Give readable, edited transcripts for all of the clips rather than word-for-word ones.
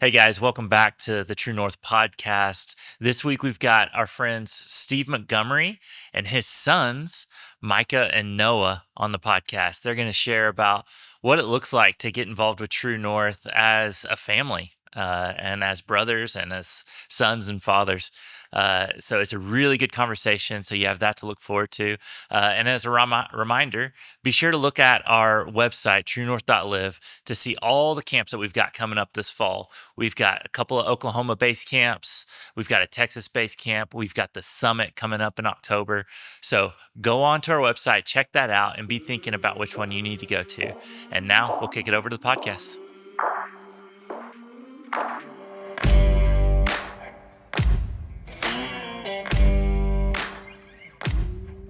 Hey guys, welcome back to the True North podcast. This week we've got our friends Steve Montgomery and his sons, Micah and Noah, on the podcast. They're going to share about what it looks like to get involved with True North as a family and as brothers and as sons and fathers. So it's a really good conversation. So you have that to look forward to. And as a reminder, be sure to look at our website, truenorth.live, to see all the camps that we've got coming up this fall. We've got a couple of Oklahoma base camps. We've got a Texas base camp. We've got the Summit coming up in October. So go on to our website, check that out, and be thinking about which one you need to go to. And now we'll kick it over to the podcast.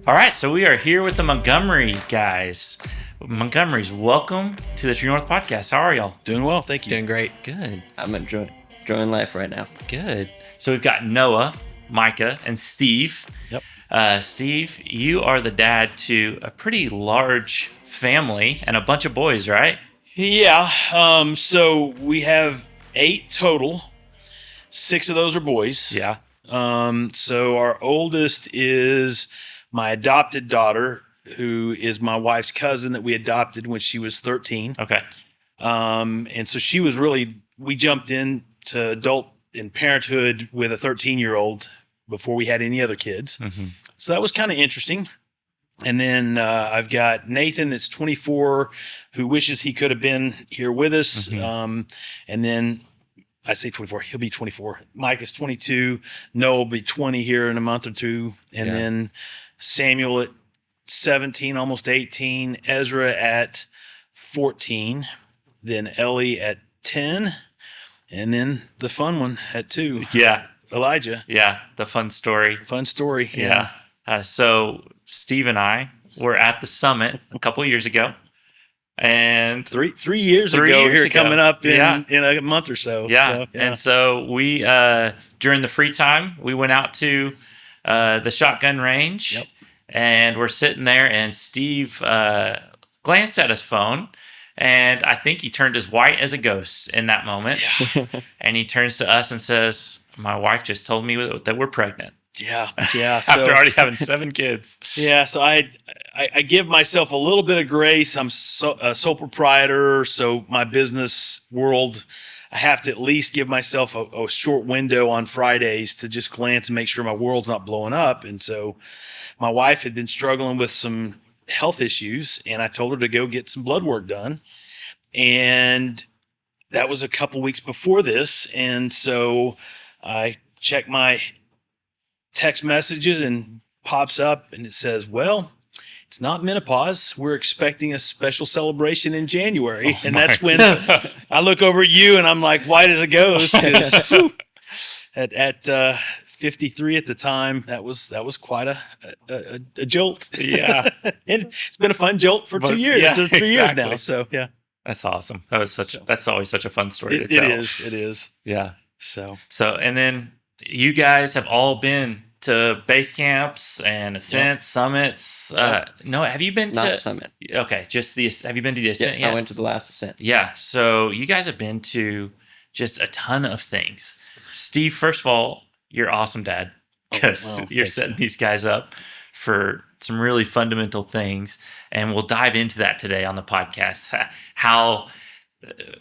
All right, so we are here with the Montgomery guys. Montgomerys, welcome to the True North podcast. How are y'all? Doing well, thank you. Doing great. Good. I'm enjoying life right now. Good. So we've got Noah, Micah, and Steve. Yep. Steve, you are the dad to a pretty large family and a bunch of boys, right? Yeah. So we have 8 total. 6 of those are boys. Yeah. So our oldest is my adopted daughter, who is my wife's cousin that we adopted when she was 13. Okay. And so she was we jumped into adult and parenthood with a 13-year-old before we had any other kids. Mm-hmm. So that was kind of interesting. And then I've got Nathan that's 24 who wishes he could have been here with us. Mm-hmm. And then I say 24, he'll be 24. Mike is 22. Noah will be 20 here in a month or two. And then Samuel at 17, almost 18. Ezra at 14. Then Ellie at 10. And then the fun one at 2. Yeah. Elijah. Yeah. The fun story. Fun story. Yeah. So Steve and I were at the Summit a couple of years ago. And 3 years ago, coming up in a month or so. Yeah. And so we, during the free time, we went out to the shotgun range. Yep. And we're sitting there, and Steve glanced at his phone, and I think he turned as white as a ghost in that moment. Yeah. And he turns to us and says, "My wife just told me that we're pregnant." Yeah. After already having 7 kids. Yeah. So I give myself a little bit of grace. I'm a sole proprietor, so my business world, I have to at least give myself a short window on Fridays to just glance and make sure my world's not blowing up. And so my wife had been struggling with some health issues, and I told her to go get some blood work done. And that was a couple weeks before this. And so I checked my text messages and pops up and it says, "Well, it's not menopause. We're expecting a special celebration in January." And that's when I look over at you and I'm like, white as a ghost. 'Cause, at 53 at the time, that was quite a jolt. Yeah. And it's been a fun jolt for 2 years. Yeah, It's 3 years exactly. now. So yeah. That's awesome. That's always such a fun story to It tell. is. It is. Yeah. So And then you guys have all been to base camps and ascents, summits. No, have you been Not to Summit. Okay, just have you been to the ascent Yeah, yet? I went to the last ascent. Yeah, so you guys have been to just a ton of things. Steve, first of all, you're awesome, Dad, because wow. you're setting these guys up for some really fundamental things, and we'll dive into that today on the podcast. How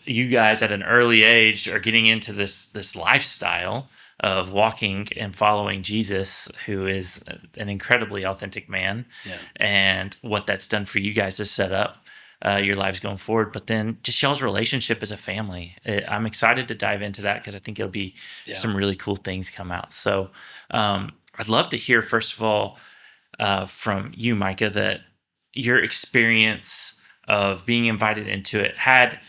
you guys at an early age are getting into this lifestyle of walking and following Jesus, who is an incredibly authentic man, and what that's done for you guys to set up your lives going forward. But then just y'all's relationship as a family. I'm excited to dive into that because I think it'll be some really cool things come out. So I'd love to hear, first of all, from you, Micah, that your experience of being invited into it. Had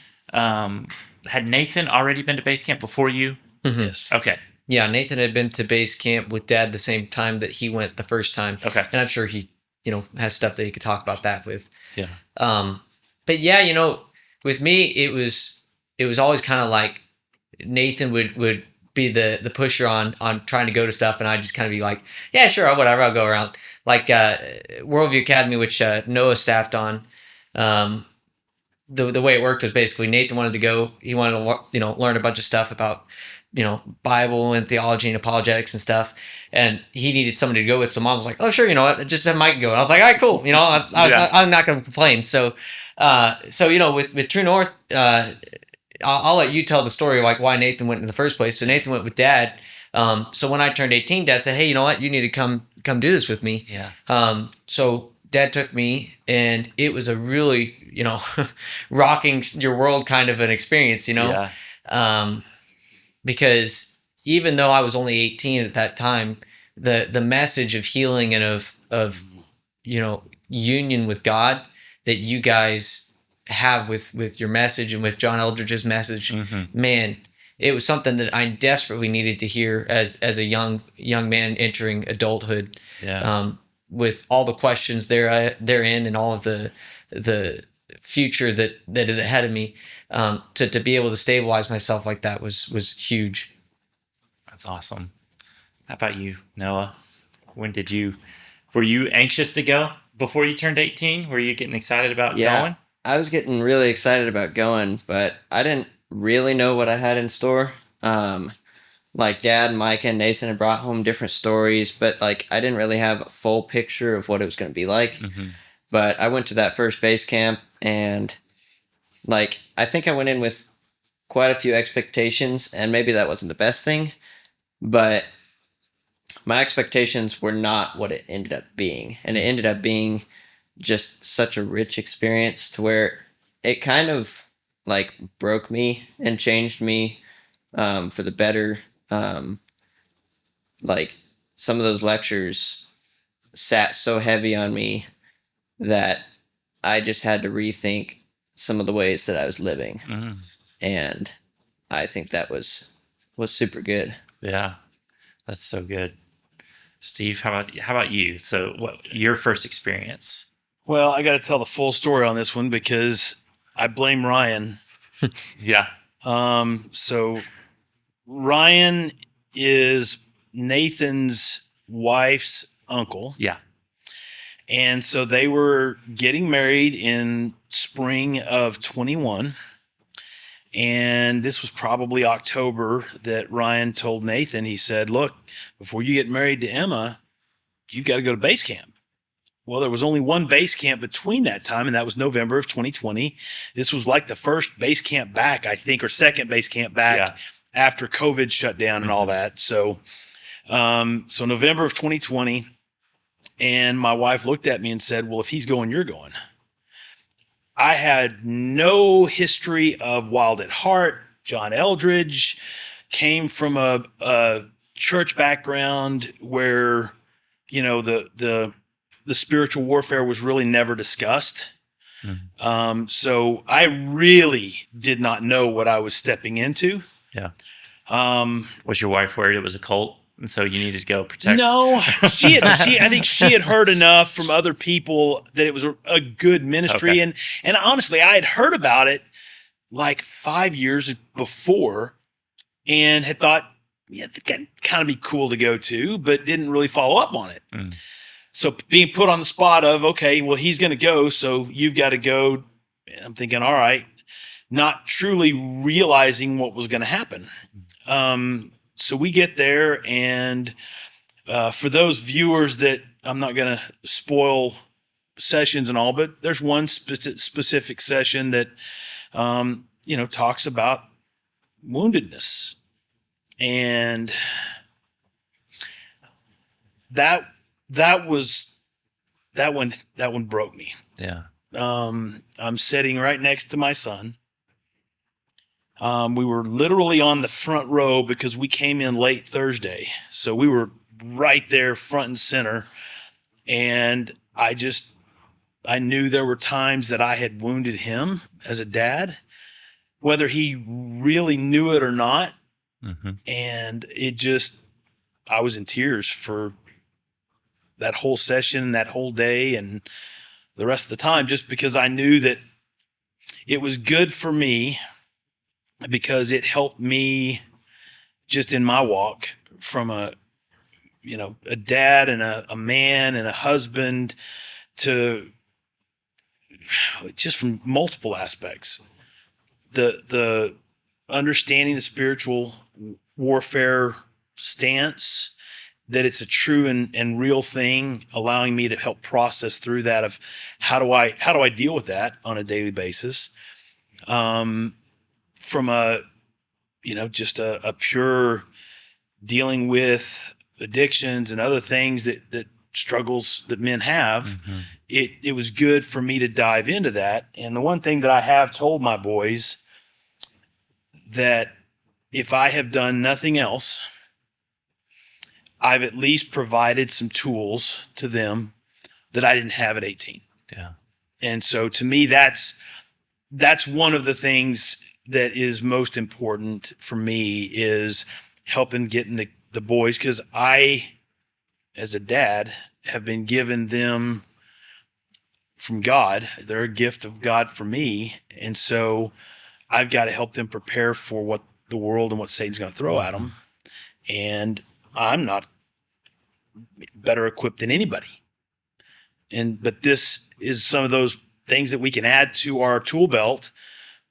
Nathan already been to Basecamp before you? Mm-hmm. Yes. Okay. Yeah, Nathan had been to Basecamp with Dad the same time that he went the first time. Okay. And I'm sure he, has stuff that he could talk about that with. Yeah. But yeah, with me, it was always kind of like Nathan would be the pusher on trying to go to stuff, and I'd just kind of be like, yeah, sure, whatever, I'll go around. Like Worldview Academy, which Noah staffed on. the way it worked was basically Nathan wanted to go. He wanted to learn a bunch of stuff about Bible and theology and apologetics and stuff, and he needed somebody to go with. So mom was like, "Oh, sure, you know what? Just have Mike go." And I was like, "All right, cool." I'm not going to complain. So with True North, I'll let you tell the story of like why Nathan went in the first place. So Nathan went with Dad. So when I turned 18, Dad said, "Hey, you know what? You need to come do this with me." Yeah. So Dad took me, and it was a really rocking your world kind of an experience. Yeah. Because even though I was only 18 at that time, the message of healing and of union with God that you guys have with your message and with John Eldridge's message, man, it was something that I desperately needed to hear as a young man entering adulthood. Yeah. With all the questions therein and all of the future that is ahead of me, to be able to stabilize myself like that was huge. That's awesome. How about you, Noah? Were you anxious to go before you turned 18? Were you getting excited about going? I was getting really excited about going, but I didn't really know what I had in store. Like Dad, Micah, and Nathan had brought home different stories, but like I didn't really have a full picture of what it was going to be like. Mm-hmm. But I went to that first base camp, and like I think I went in with quite a few expectations, and maybe that wasn't the best thing, but my expectations were not what it ended up being. And it ended up being just such a rich experience to where it kind of like broke me and changed me for the better. Like some of those lectures sat so heavy on me that I just had to rethink some of the ways that I was living. Mm-hmm. And I think that was super good. Yeah, that's so good. Steve, how about you? So what your first experience? Well, I got to tell the full story on this one because I blame Ryan. Yeah. So Ryan is Nathan's wife's uncle. Yeah. And so they were getting married in spring of 21. And this was probably October that Ryan told Nathan, he said, "Look, before you get married to Emma, you've got to go to Basecamp." Well, there was only one base camp between that time, and that was November of 2020. This was like the first base camp back, I think, or second base camp back after COVID shut down and all that. So November of 2020, and my wife looked at me and said, "Well, if he's going, you're going." I had no history of Wild at Heart. John Eldridge came from a church background where, the spiritual warfare was really never discussed. Mm-hmm. So I really did not know what I was stepping into. Yeah. Was your wife worried it was a cult, and so you needed to go protect? No, I think she had heard enough from other people that it was a good ministry. Okay. And honestly, I had heard about it like 5 years before and had thought, yeah, it could kind of be cool to go to, but didn't really follow up on it. Mm. So being put on the spot of, okay, well, he's going to go, so you've got to go. And I'm thinking, all right, not truly realizing what was going to happen. So we get there, and for those viewers that I'm not going to spoil sessions and all, but there's one specific session that, talks about woundedness. And that one broke me. Yeah. I'm sitting right next to my son. We were literally on the front row because we came in late Thursday. So we were right there front and center. And I knew there were times that I had wounded him as a dad, whether he really knew it or not. Mm-hmm. And I was in tears for that whole session, that whole day, and the rest of the time, just because I knew that it was good for me because it helped me just in my walk from a dad and a man and a husband to just from multiple aspects. The understanding the spiritual warfare stance, that it's a true and real thing, allowing me to help process through that of how do I deal with that on a daily basis. From just a pure dealing with addictions and other things that struggles that men have, it was good for me to dive into that. And the one thing that I have told my boys, that if I have done nothing else, I've at least provided some tools to them that I didn't have at 18. Yeah. And so to me, that's one of the things that is most important for me, is helping getting the boys, because I, as a dad, have been given them from God. They're a gift of God for me. And so I've got to help them prepare for what the world and what Satan's going to throw at them. And I'm not better equipped than anybody. But this is some of those things that we can add to our tool belt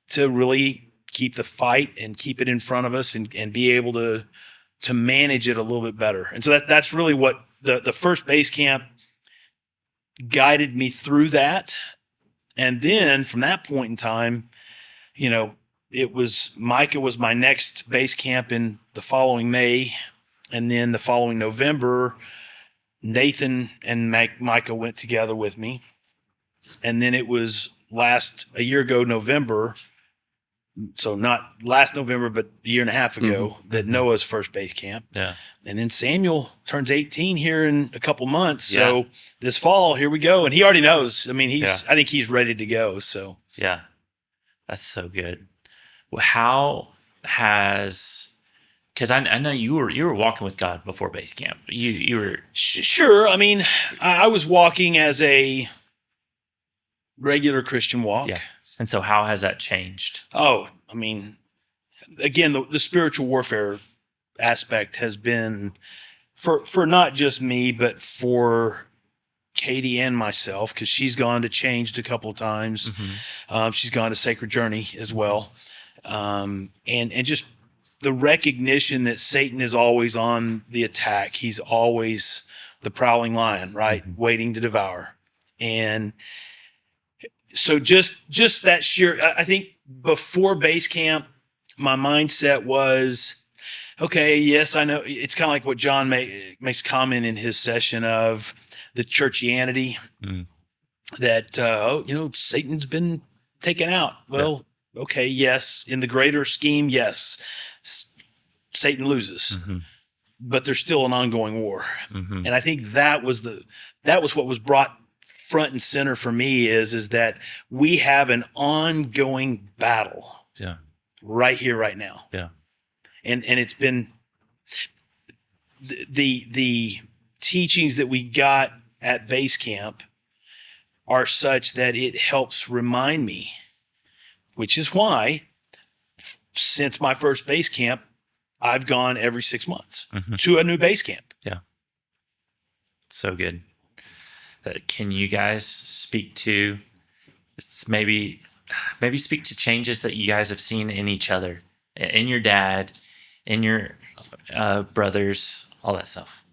to really keep the fight and keep it in front of us and be able to manage it a little bit better. And so that's really what the first Basecamp guided me through that. And then from that point in time, it was Micah was my next Basecamp in the following May. And then the following November, Nathan and Micah went together with me. And then it was a year ago, November. So not last November, but a year and a half ago, that Noah's first Basecamp. Yeah. And then Samuel turns 18 here in a couple months. Yeah. So this fall, here we go. And he already knows. I mean, I think he's ready to go. So yeah, that's so good. Well, how has, because I know you were walking with God before Basecamp. You were sure. I mean, I was walking as a regular Christian walk. Yeah. And so how has that changed? Oh, I mean, again, the spiritual warfare aspect has been for not just me, but for Katie and myself, because she's gone to Changed a couple of times. She's gone to Sacred Journey as well. And just the recognition that Satan is always on the attack. He's always the prowling lion, right? Waiting to devour. And so just that sheer, I think before Basecamp, my mindset was, okay, yes, I know. It's kind of like what John makes comment in his session of the churchianity that, Satan's been taken out. Well, okay, yes. In the greater scheme, yes, Satan loses, but there's still an ongoing war. And I think that was what was brought front and center for me is that we have an ongoing battle right here, right now. Yeah. And it's been the teachings that we got at Basecamp are such that it helps remind me, which is why since my first Basecamp, I've gone every 6 months to a new Basecamp. Yeah. So good. Can you guys speak to maybe speak to changes that you guys have seen in each other, in your dad, in your brothers, all that stuff?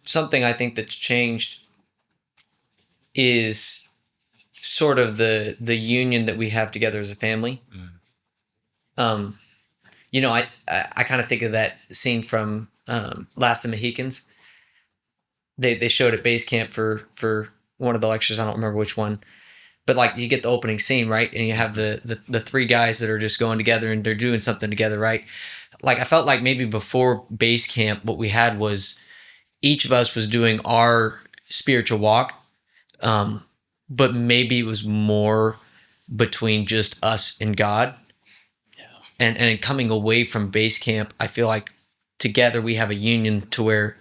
Something I think that's changed is sort of the union that we have together as a family. I kind of think of that scene from Last of the Mohicans. They showed at Basecamp for one of the lectures. I don't remember which one, but like you get the opening scene, right? And you have the three guys that are just going together and they're doing something together, right? Like I felt like maybe before Basecamp, what we had was each of us was doing our spiritual walk, but maybe it was more between just us and God. Yeah. And coming away from Basecamp, I feel like together we have a union to where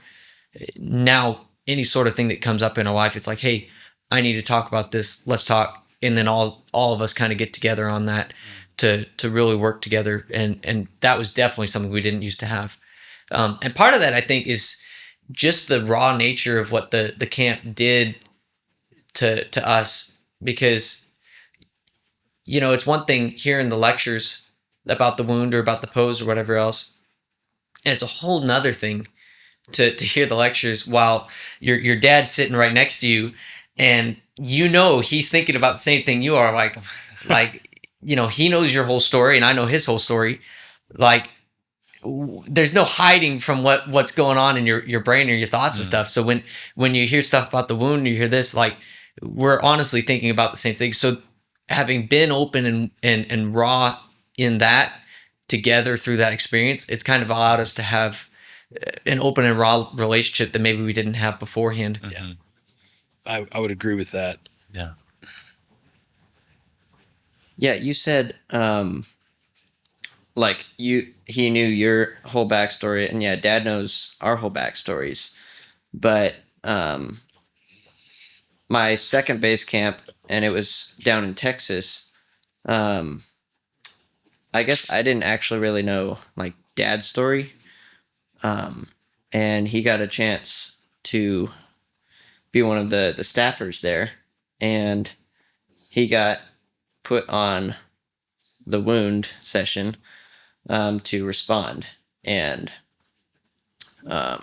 now any sort of thing that comes up in our life, it's like, hey, I need to talk about this. Let's talk. and then all of us kind of get together on that to really work together, and that was definitely something we didn't used to have. And part of that, I think, is just the raw nature of what the camp did to us, because it's one thing hearing the lectures about the wound or about the pose or whatever else, and it's a whole nother thing to hear the lectures while your dad's sitting right next to you, and he's thinking about the same thing you are, like he knows your whole story and I know his whole story. Like, there's no hiding from what's going on in your brain or your thoughts and stuff. So when you hear stuff about the wound, you hear this, like, we're honestly thinking about the same thing. So having been open and raw in that together through that experience, it's kind of allowed us to have an open and raw relationship that maybe we didn't have beforehand. Yeah, I would agree with that. Yeah. Yeah, you said like he knew your whole backstory, and yeah, Dad knows our whole backstories. But my second base camp, and it was down in Texas. I guess I didn't actually really know like Dad's story, and he got a chance to be one of the staffers there, and he got put on the wound session to respond. And I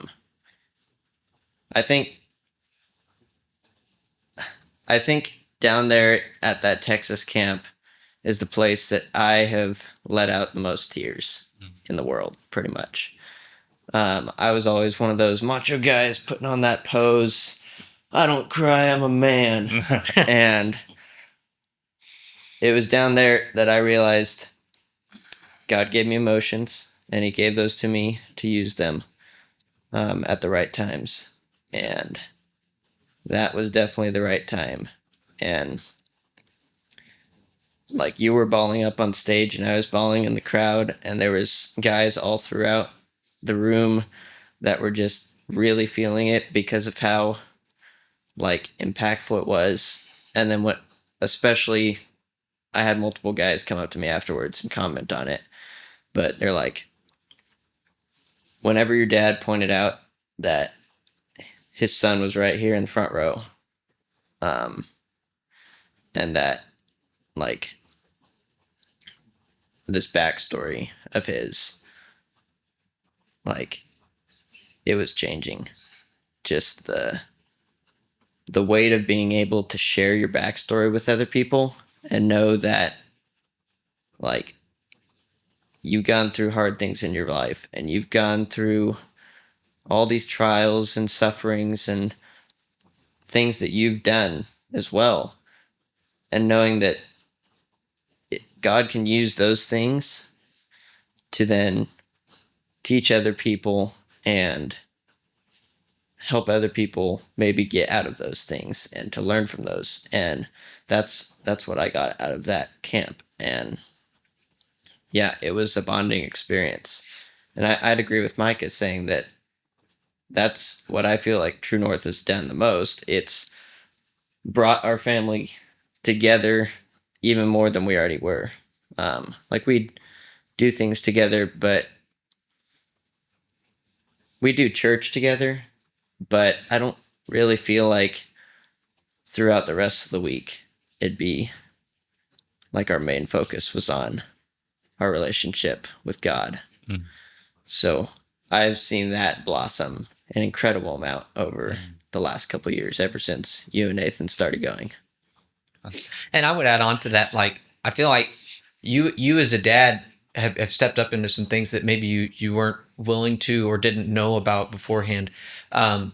think down there at that Texas camp is the place that I have let out the most tears in the world, pretty much. I was always one of those macho guys putting on that pose. I don't cry, I'm a man. And it was down there that I realized God gave me emotions, and he gave those to me to use them at the right times. And that was definitely the right time. And like, you were bawling up on stage and I was bawling in the crowd, and there was guys all throughout the room that were just really feeling it because of how like impactful it was. And then especially I had multiple guys come up to me afterwards and comment on it, but they're like, whenever your dad pointed out that his son was right here in the front row, and that like this backstory of his, like, it was changing. Just the weight of being able to share your backstory with other people and know that like you've gone through hard things in your life, and you've gone through all these trials and sufferings and things that you've done as well, and knowing that God can use those things to then teach other people and help other people maybe get out of those things and to learn from those. And that's what I got out of that camp. And yeah, it was a bonding experience. And I'd agree with Micah saying that that's what I feel like True North has done the most. It's brought our family together even more than we already were. Like, we do things together, but we do church together, but I don't really feel like throughout the rest of the week it'd be like our main focus was on our relationship with God. So I've seen that blossom an incredible amount over the last couple of years, ever since you and Nathan started going. And I would add on to that, like, I feel like you as a dad have stepped up into some things that maybe you weren't willing to or didn't know about beforehand. I'll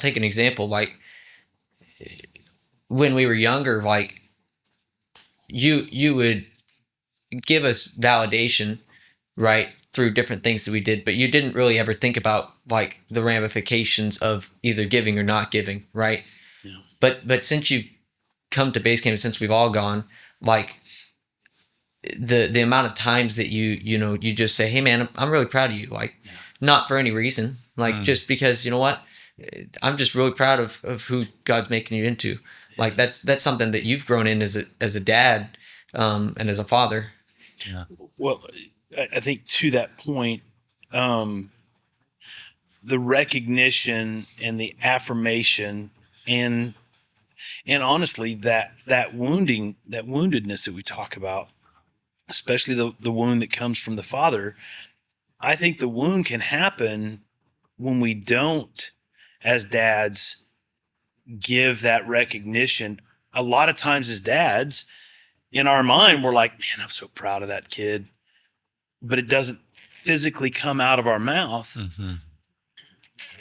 take an example. Like, when we were younger, like, you would give us validation, right, through different things that we did, but you didn't really ever think about like the ramifications of either giving or not giving, right? Yeah. But since you've come to Basecamp, since we've all gone, like, the amount of times that you just say, hey man, I'm really proud of you, like, not for any reason, like, just because, you know what, I'm just really proud of who God's making you into. Like that's something that you've grown in as a dad, and as a father. Yeah. Well, I think to that point, the recognition and the affirmation and honestly that woundedness that we talk about, especially the wound that comes from the father, I think the wound can happen when we don't, as dads, give that recognition. A lot of times as dads, in our mind, we're like, man, I'm so proud of that kid, but it doesn't physically come out of our mouth. Mm-hmm.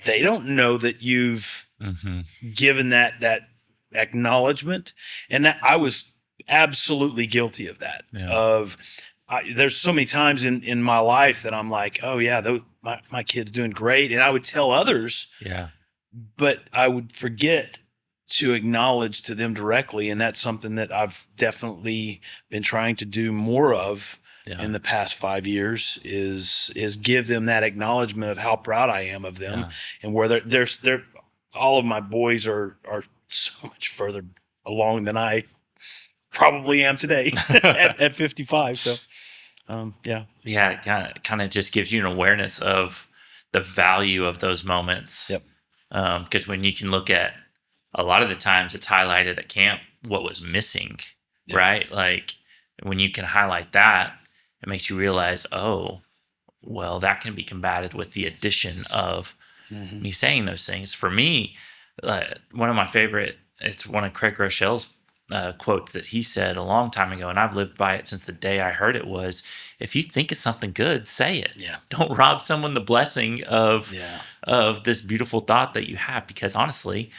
They don't know that you've Mm-hmm. given that acknowledgement, and that I was absolutely guilty of that. Yeah. There's so many times in my life that I'm like, oh yeah, my kid's doing great, and I would tell others, Yeah. but I would forget to acknowledge to them directly, and that's something that I've definitely been trying to do more of in the past 5 years. Is give them that acknowledgement of how proud I am of them, and where they're all of my boys are so much further along than I probably am today at 55. So, yeah. Yeah, it kind of just gives you an awareness of the value of those moments. Yep. Because when you can look at a lot of the times it's highlighted at camp what was missing, Yep. right? Like when you can highlight that, it makes you realize, oh, well, that can be combated with the addition of me saying those things. For me, one of my favorite, it's one of Craig Rochelle's quotes that he said a long time ago, and I've lived by it since the day I heard it, was, if you think of something good, say it. Yeah. Don't rob someone the blessing of this beautiful thought that you have, because honestly,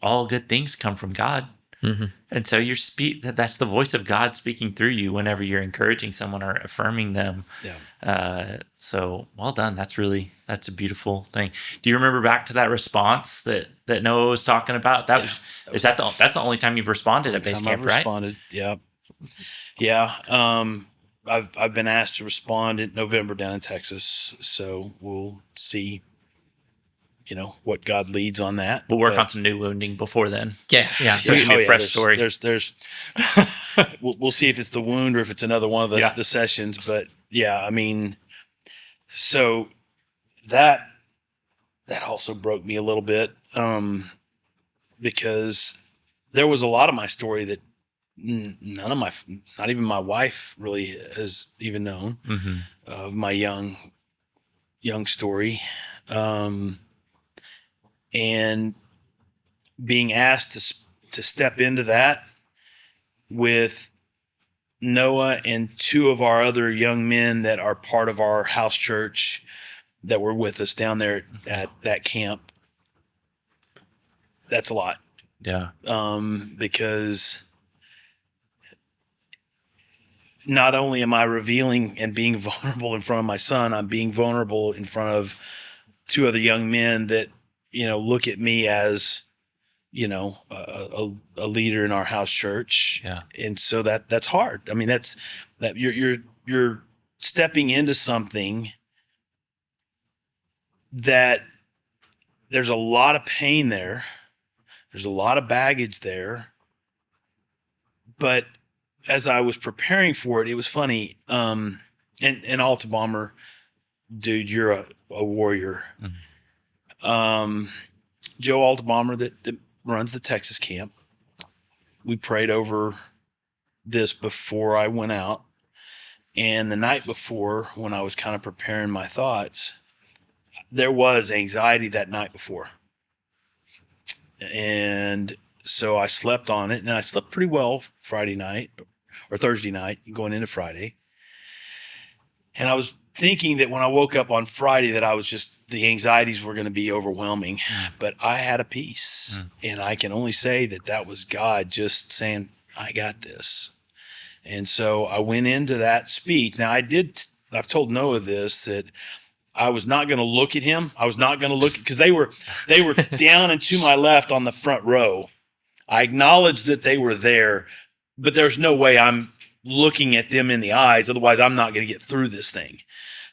all good things come from God. Mm-hmm. And so that's the voice of God speaking through you whenever you're encouraging someone or affirming them. Yeah. So well done. That's a beautiful thing. Do you remember back to that response that Noah was talking about? That's the only time you've responded at Basecamp, right? Responded. Yeah. Yeah. I've been asked to respond in November down in Texas. So we'll see, what God leads on that. We'll work on some new wounding before then. Yeah. So give me a fresh story. There's we'll see if it's the wound or if it's another one of the sessions. But yeah, I mean, so that also broke me a little bit, because there was a lot of my story that not even my wife really has even known of my young story. And being asked to step into that with Noah and two of our other young men that are part of our house church that were with us down there at that camp, that's a lot. Yeah. Because not only am I revealing and being vulnerable in front of my son, I'm being vulnerable in front of two other young men that, look at me as, a leader in our house church. Yeah. And so that's hard. I mean, that you're stepping into something that there's a lot of pain there. There's a lot of baggage there. But as I was preparing for it, it was funny. And Alta Bomber, dude, you're a warrior. Joe Altabomber that runs the Texas camp. We prayed over this before I went out. And the night before, when I was kind of preparing my thoughts, there was anxiety that night before. And so I slept on it, and I slept pretty well Friday night or Thursday night going into Friday. And I was thinking that when I woke up on Friday that I was the anxieties were going to be overwhelming, but I had a peace. And I can only say that was God just saying, I got this. And so I went into that speech. Now I've told Noah this, that I was not going to look at him. I was not going to look, because they were down and to my left on the front row. I acknowledged that they were there, but there's no way I'm looking at them in the eyes. Otherwise, I'm not going to get through this thing.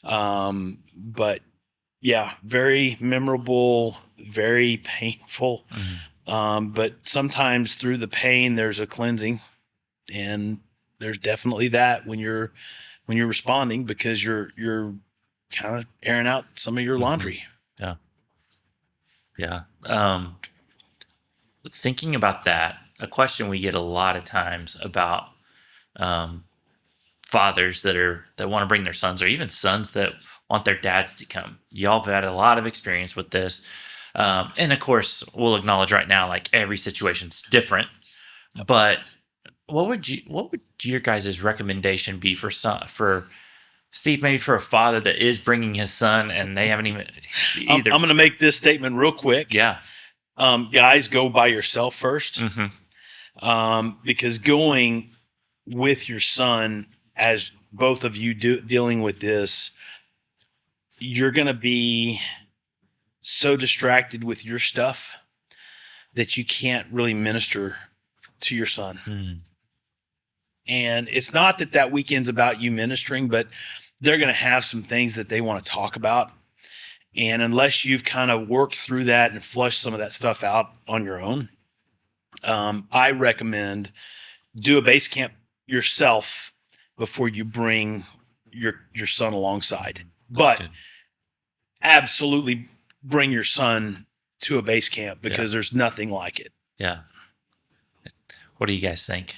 But yeah, very memorable, very painful. But sometimes through the pain, there's a cleansing, and there's definitely that when you're responding, because you're kind of airing out some of your laundry. Yeah. Yeah. Thinking about that, a question we get a lot of times about fathers that want to bring their sons, or even sons that want their dads to come. Y'all have had a lot of experience with this. And of course, we'll acknowledge right now, like every situation's different. But what would your guys' recommendation be for Steve, maybe for a father that is bringing his son and they haven't even either? I'm going to make this statement real quick. Yeah. Guys, go by yourself first. Because going with your son, as both of you dealing with this, you're going to be so distracted with your stuff that you can't really minister to your son. And it's not that weekend's about you ministering, but they're going to have some things that they want to talk about. And unless you've kind of worked through that and flushed some of that stuff out on your own, I recommend do a base camp yourself before you bring your son alongside. But absolutely bring your son to a base camp, because there's nothing like it. Yeah. What do you guys think?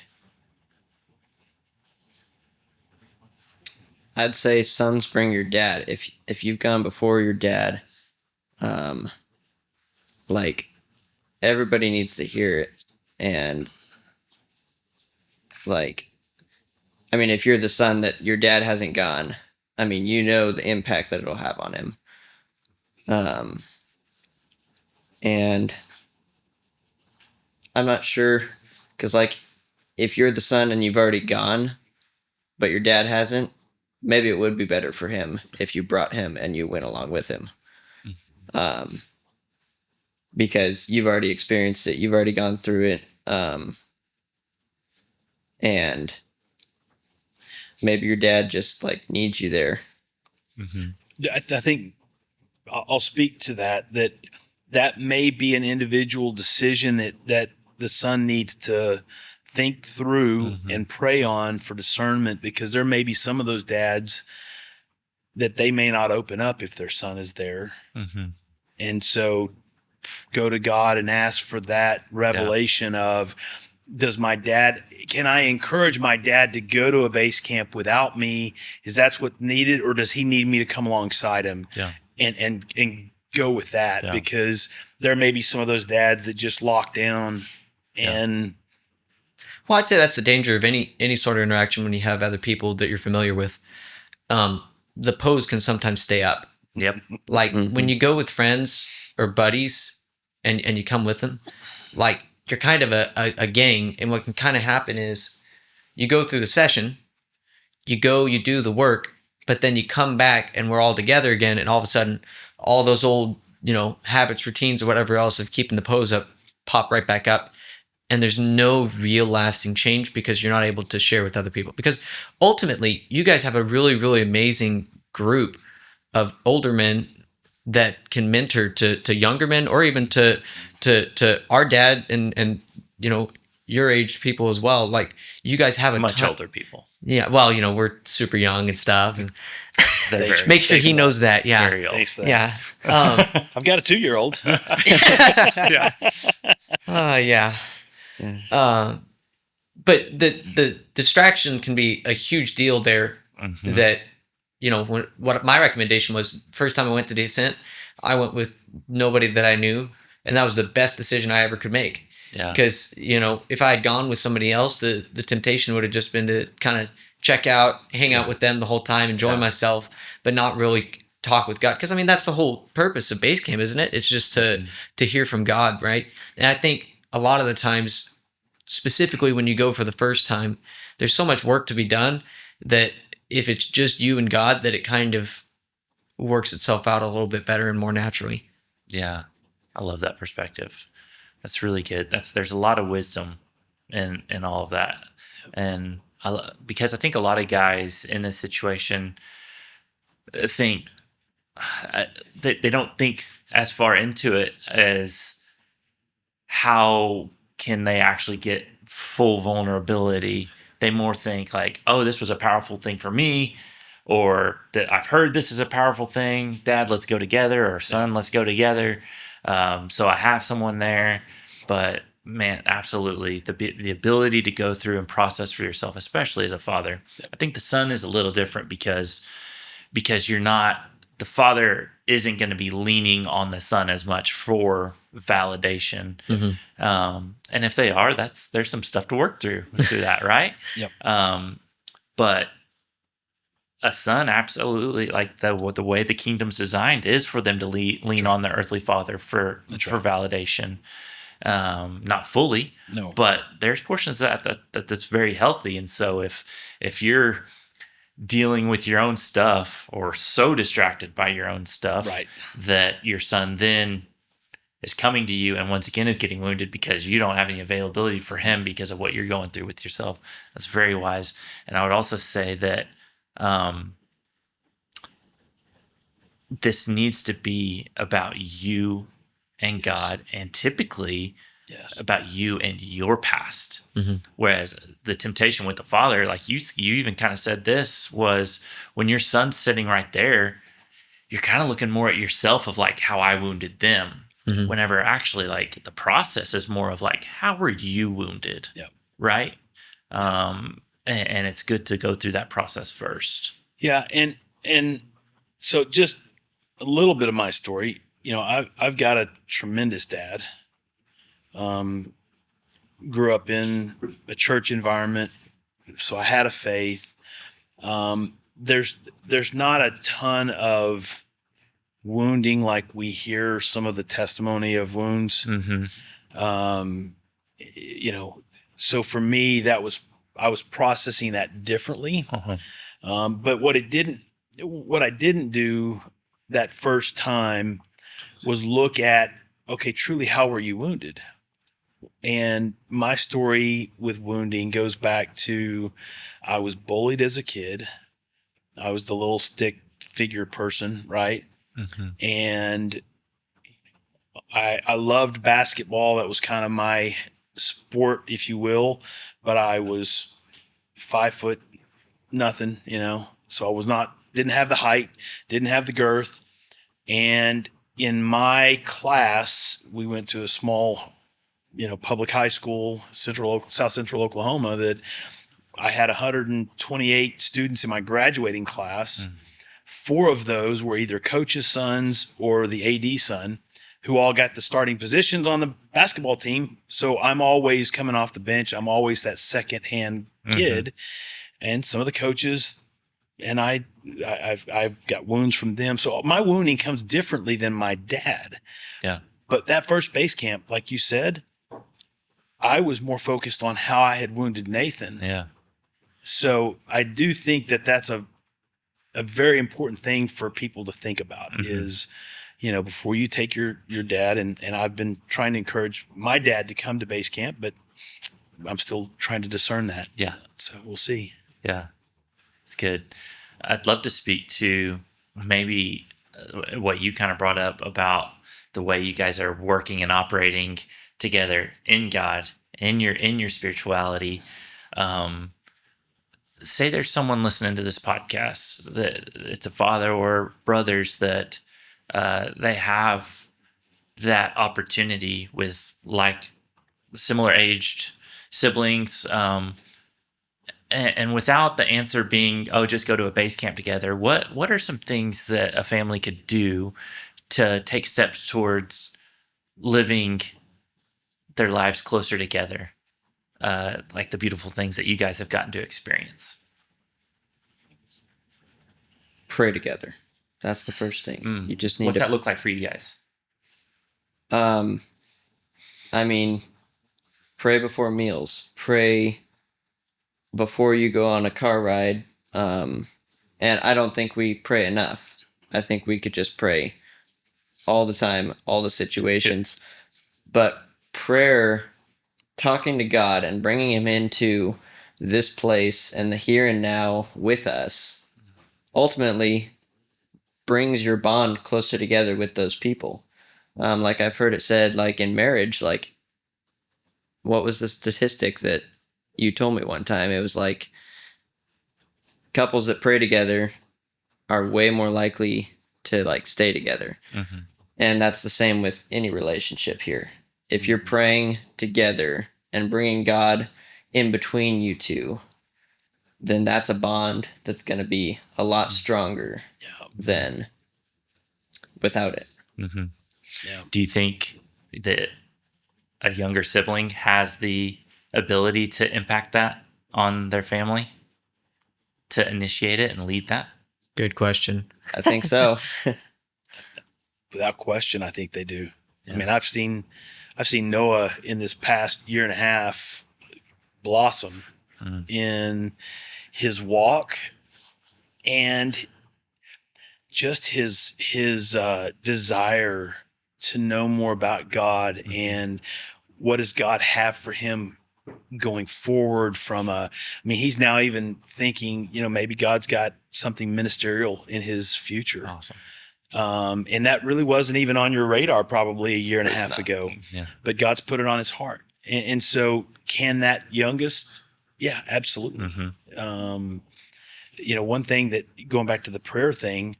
I'd say sons, bring your dad. If you've gone before your dad, like everybody needs to hear it. And like, I mean, if you're the son that your dad hasn't gone, I mean, you know the impact that it'll have on him. And I'm not sure, because like, if you're the son and you've already gone, but your dad hasn't, maybe it would be better for him if you brought him and you went along with him. Because you've already experienced it, you've already gone through it. And maybe your dad just like needs you there. I think I'll speak to that may be an individual decision that the son needs to think through and pray on for discernment, because there may be some of those dads that they may not open up if their son is there. And so go to God and ask for that revelation of, can I encourage my dad to go to a base camp without me? Is that what's needed? Or does he need me to come alongside him and go with that? Because there may be some of those dads that just lock down and. Well, I'd say that's the danger of any sort of interaction when you have other people that you're familiar with. The pose can sometimes stay up. Yep. Like when you go with friends or buddies and you come with them, like you're kind of a gang. And what can kind of happen is you go through the session, you do the work, but then you come back and we're all together again. And all of a sudden, all those old, habits, routines, or whatever else of keeping the pose up pop right back up. And there's no real lasting change because you're not able to share with other people. Because ultimately, you guys have a really, really amazing group of older men that can mentor to younger men, or even to our dad and your age people as well. Like you guys have a much older people. Yeah, well, we're super young and stuff. And Very, make sure he knows that. Yeah, very old. Thanks for that. yeah. I've got a 2-year-old. Yeah. But the distraction can be a huge deal there. That what my recommendation was, first time I went to the Ascent, I went with nobody that I knew, and that was the best decision I ever could make. Yeah. Because if I had gone with somebody else, the temptation would have just been to kind of check out, hang out with them the whole time, enjoy myself, but not really talk with God. Because I mean, that's the whole purpose of Basecamp, isn't it? It's just to hear from God, right? And I think a lot of the times, specifically when you go for the first time, there's so much work to be done that if it's just you and God, that it kind of works itself out a little bit better and more naturally. Yeah. I love that perspective. That's really good. There's a lot of wisdom in all of that. And because I think a lot of guys in this situation think they don't think as far into it as how can they actually get full vulnerability. They more think like, oh, this was a powerful thing for me, or that I've heard this is a powerful thing. Dad, let's go together, or son, let's go together. So I have someone there, but man, absolutely the ability to go through and process for yourself, especially as a father. I think the son is a little different because you're not, the father isn't going to be leaning on the son as much for validation. And if they are, there's some stuff to work through that, right? Yep. But a son, absolutely, like the way the kingdom's designed is for them to lean on their earthly father for validation. Not fully, no, but there's portions of that's very healthy. And so if you're dealing with your own stuff or so distracted by your own stuff, right, that your son then is coming to you and once again is getting wounded because you don't have any availability for him because of what you're going through with yourself, that's very wise. And I would also say that this needs to be about you and God, and typically about you and your past. Whereas the temptation with the father, like you even kind of said this, was when your son's sitting right there, you're kind of looking more at yourself of like how I wounded them. Whenever actually like the process is more of like, how were you wounded? Right. And it's good to go through that process first. Yeah. And so just a little bit of my story, I've got a tremendous dad. Grew up in a church environment, so I had a faith. There's not a ton of wounding like we hear some of the testimony of wounds. So for me, I was processing that differently. But what I didn't do that first time was look at, okay, truly, how were you wounded? And my story with wounding goes back to, I was bullied as a kid. I was the little stick figure person, right? And I loved basketball. That was kind of my sport, if you will. But I was 5 foot nothing, so I was didn't have the height, didn't have the girth. And in my class, we went to a small, public high school, South Central Oklahoma, that I had 128 students in my graduating class. 4 of those were either coaches' sons or the AD son, who all got the starting positions on the basketball team. So I'm always coming off the bench. I'm always that second-hand kid. And some of the coaches and I've got wounds from them. So my wounding comes differently than my dad. Yeah. But that first base camp, like you said, I was more focused on how I had wounded Nathan. Yeah. So I do think that that's a very important thing for people to think about is, before you take your dad, and I've been trying to encourage my dad to come to base camp, but I'm still trying to discern that. Yeah. So we'll see. Yeah. It's good. I'd love to speak to maybe what you kind of brought up about the way you guys are working and operating together in God, in your spirituality. Say there's someone listening to this podcast that it's a father or brothers that they have that opportunity with like similar aged siblings, and without the answer being, oh, just go to a base camp together, what are some things that a family could do to take steps towards living their lives closer together? Like the beautiful things that you guys have gotten to experience. Pray together. That's the first thing. You just need What's that look like for you guys? I mean, pray before meals. Pray before you go on a car ride. And I don't think we pray enough. I think we could just pray all the time, all the situations. But prayer, talking to God and bringing him into this place and the here and now with us, ultimately brings your bond closer together with those people. Like I've heard it said, like in marriage, like what was the statistic that you told me one time? It was like couples that pray together are way more likely to like stay together. Mm-hmm. And that's the same with any relationship here. If you're praying together and bringing God in between you two, then that's a bond that's going to be a lot stronger than without it. Mm-hmm. Yeah. Do you think that a younger sibling has the ability to impact that on their family, to initiate it and lead that? Good question. I think so. Without question, I think they do. Yeah. I mean, I've seen Noah in this past year and a half blossom in his walk and just his desire to know more about God and what does God have for him going forward he's now even thinking, maybe God's got something ministerial in his future. Awesome. And that really wasn't even on your radar probably a year and a half ago, Yeah. but God's put it on his heart. And so can that youngest? Yeah, absolutely. One thing that going back to the prayer thing,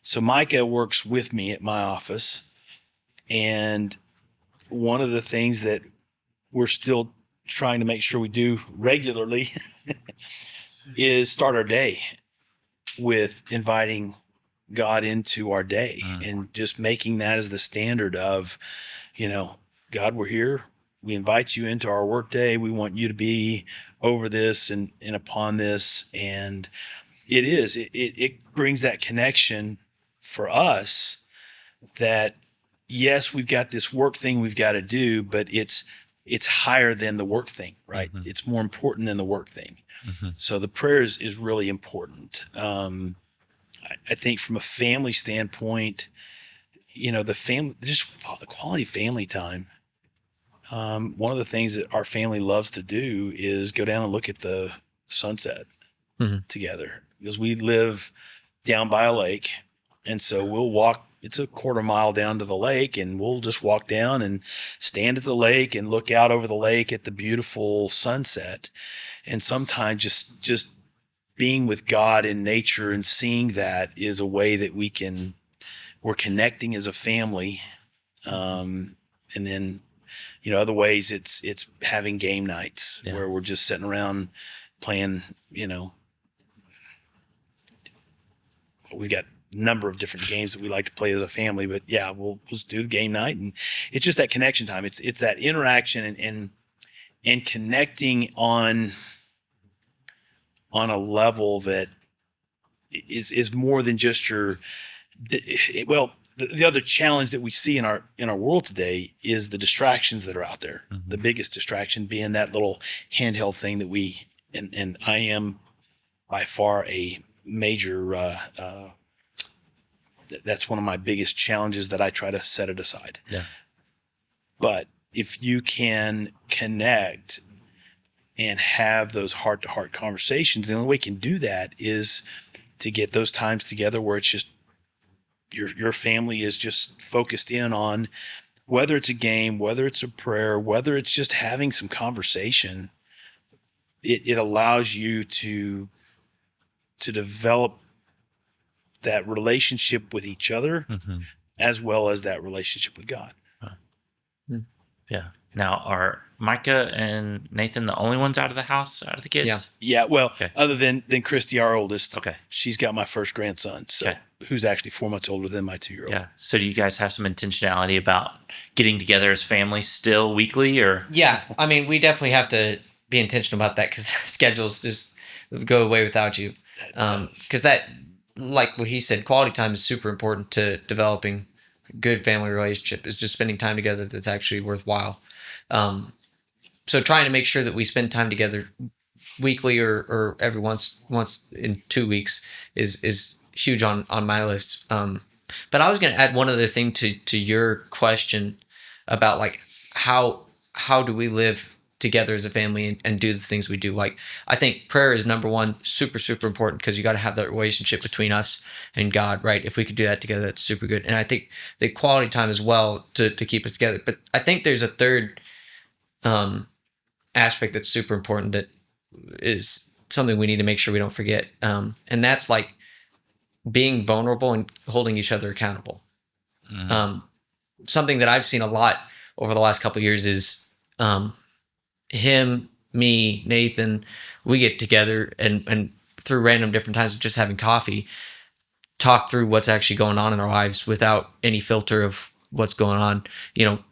so Micah works with me at my office. And one of the things that we're still trying to make sure we do regularly is start our day with inviting God into our day and just making that as the standard of, God, we're here. We invite you into our work day. We want you to be over this and upon this. And it brings that connection for us that, yes, we've got this work thing we've got to do, but it's higher than the work thing, right? Mm-hmm. It's more important than the work thing. Mm-hmm. So the prayer is really important. I think from a family standpoint, the family, just quality family time. One of the things that our family loves to do is go down and look at the sunset together, because we live down by a lake. And so we'll walk, it's a quarter mile down to the lake, and we'll just walk down and stand at the lake and look out over the lake at the beautiful sunset. And sometimes just being with God in nature and seeing that is a way that we're connecting as a family. And then, other ways it's having game nights where we're just sitting around playing, we've got a number of different games that we like to play as a family, but we'll just do the game night, and it's just that connection time. It's that interaction and connecting on a level that is more than just the other challenge that we see in our world today is the distractions that are out there. Mm-hmm. The biggest distraction being that little handheld thing that and I am by far a major, that's one of my biggest challenges that I try to set it aside. Yeah. But if you can connect and have those heart-to-heart conversations, the only way you can do that is to get those times together where it's just your family is just focused in on, whether it's a game, whether it's a prayer, whether it's just having some conversation. It allows you to develop that relationship with each other as well as that relationship with God. Yeah. Now, are Micah and Nathan the only ones out of the house, out of the kids? Yeah. Well, other than Christy, our oldest. Okay. She's got my first grandson, who's actually 4 months older than my 2-year-old. Yeah. So do you guys have some intentionality about getting together as families still weekly, or? Yeah. I mean, we definitely have to be intentional about that, because schedules just go away without you. Because that, like what he said, quality time is super important to developing good family relationship. Is just spending time together that's actually worthwhile. So trying to make sure that we spend time together weekly or every once in 2 weeks is huge on my list. But I was going to add one other thing to your question about like how do we live together as a family and do the things we do. Like, I think prayer is number one, super, super important, because you got to have that relationship between us and God, right? If we could do that together, that's super good. And I think the quality time as well to keep us together. But I think there's a third aspect that's super important that is something we need to make sure we don't forget. And that's like being vulnerable and holding each other accountable. Mhm. Something that I've seen a lot over the last couple of years is him, me, Nathan, we get together and through random different times of just having coffee, talk through what's actually going on in our lives without any filter of what's going on.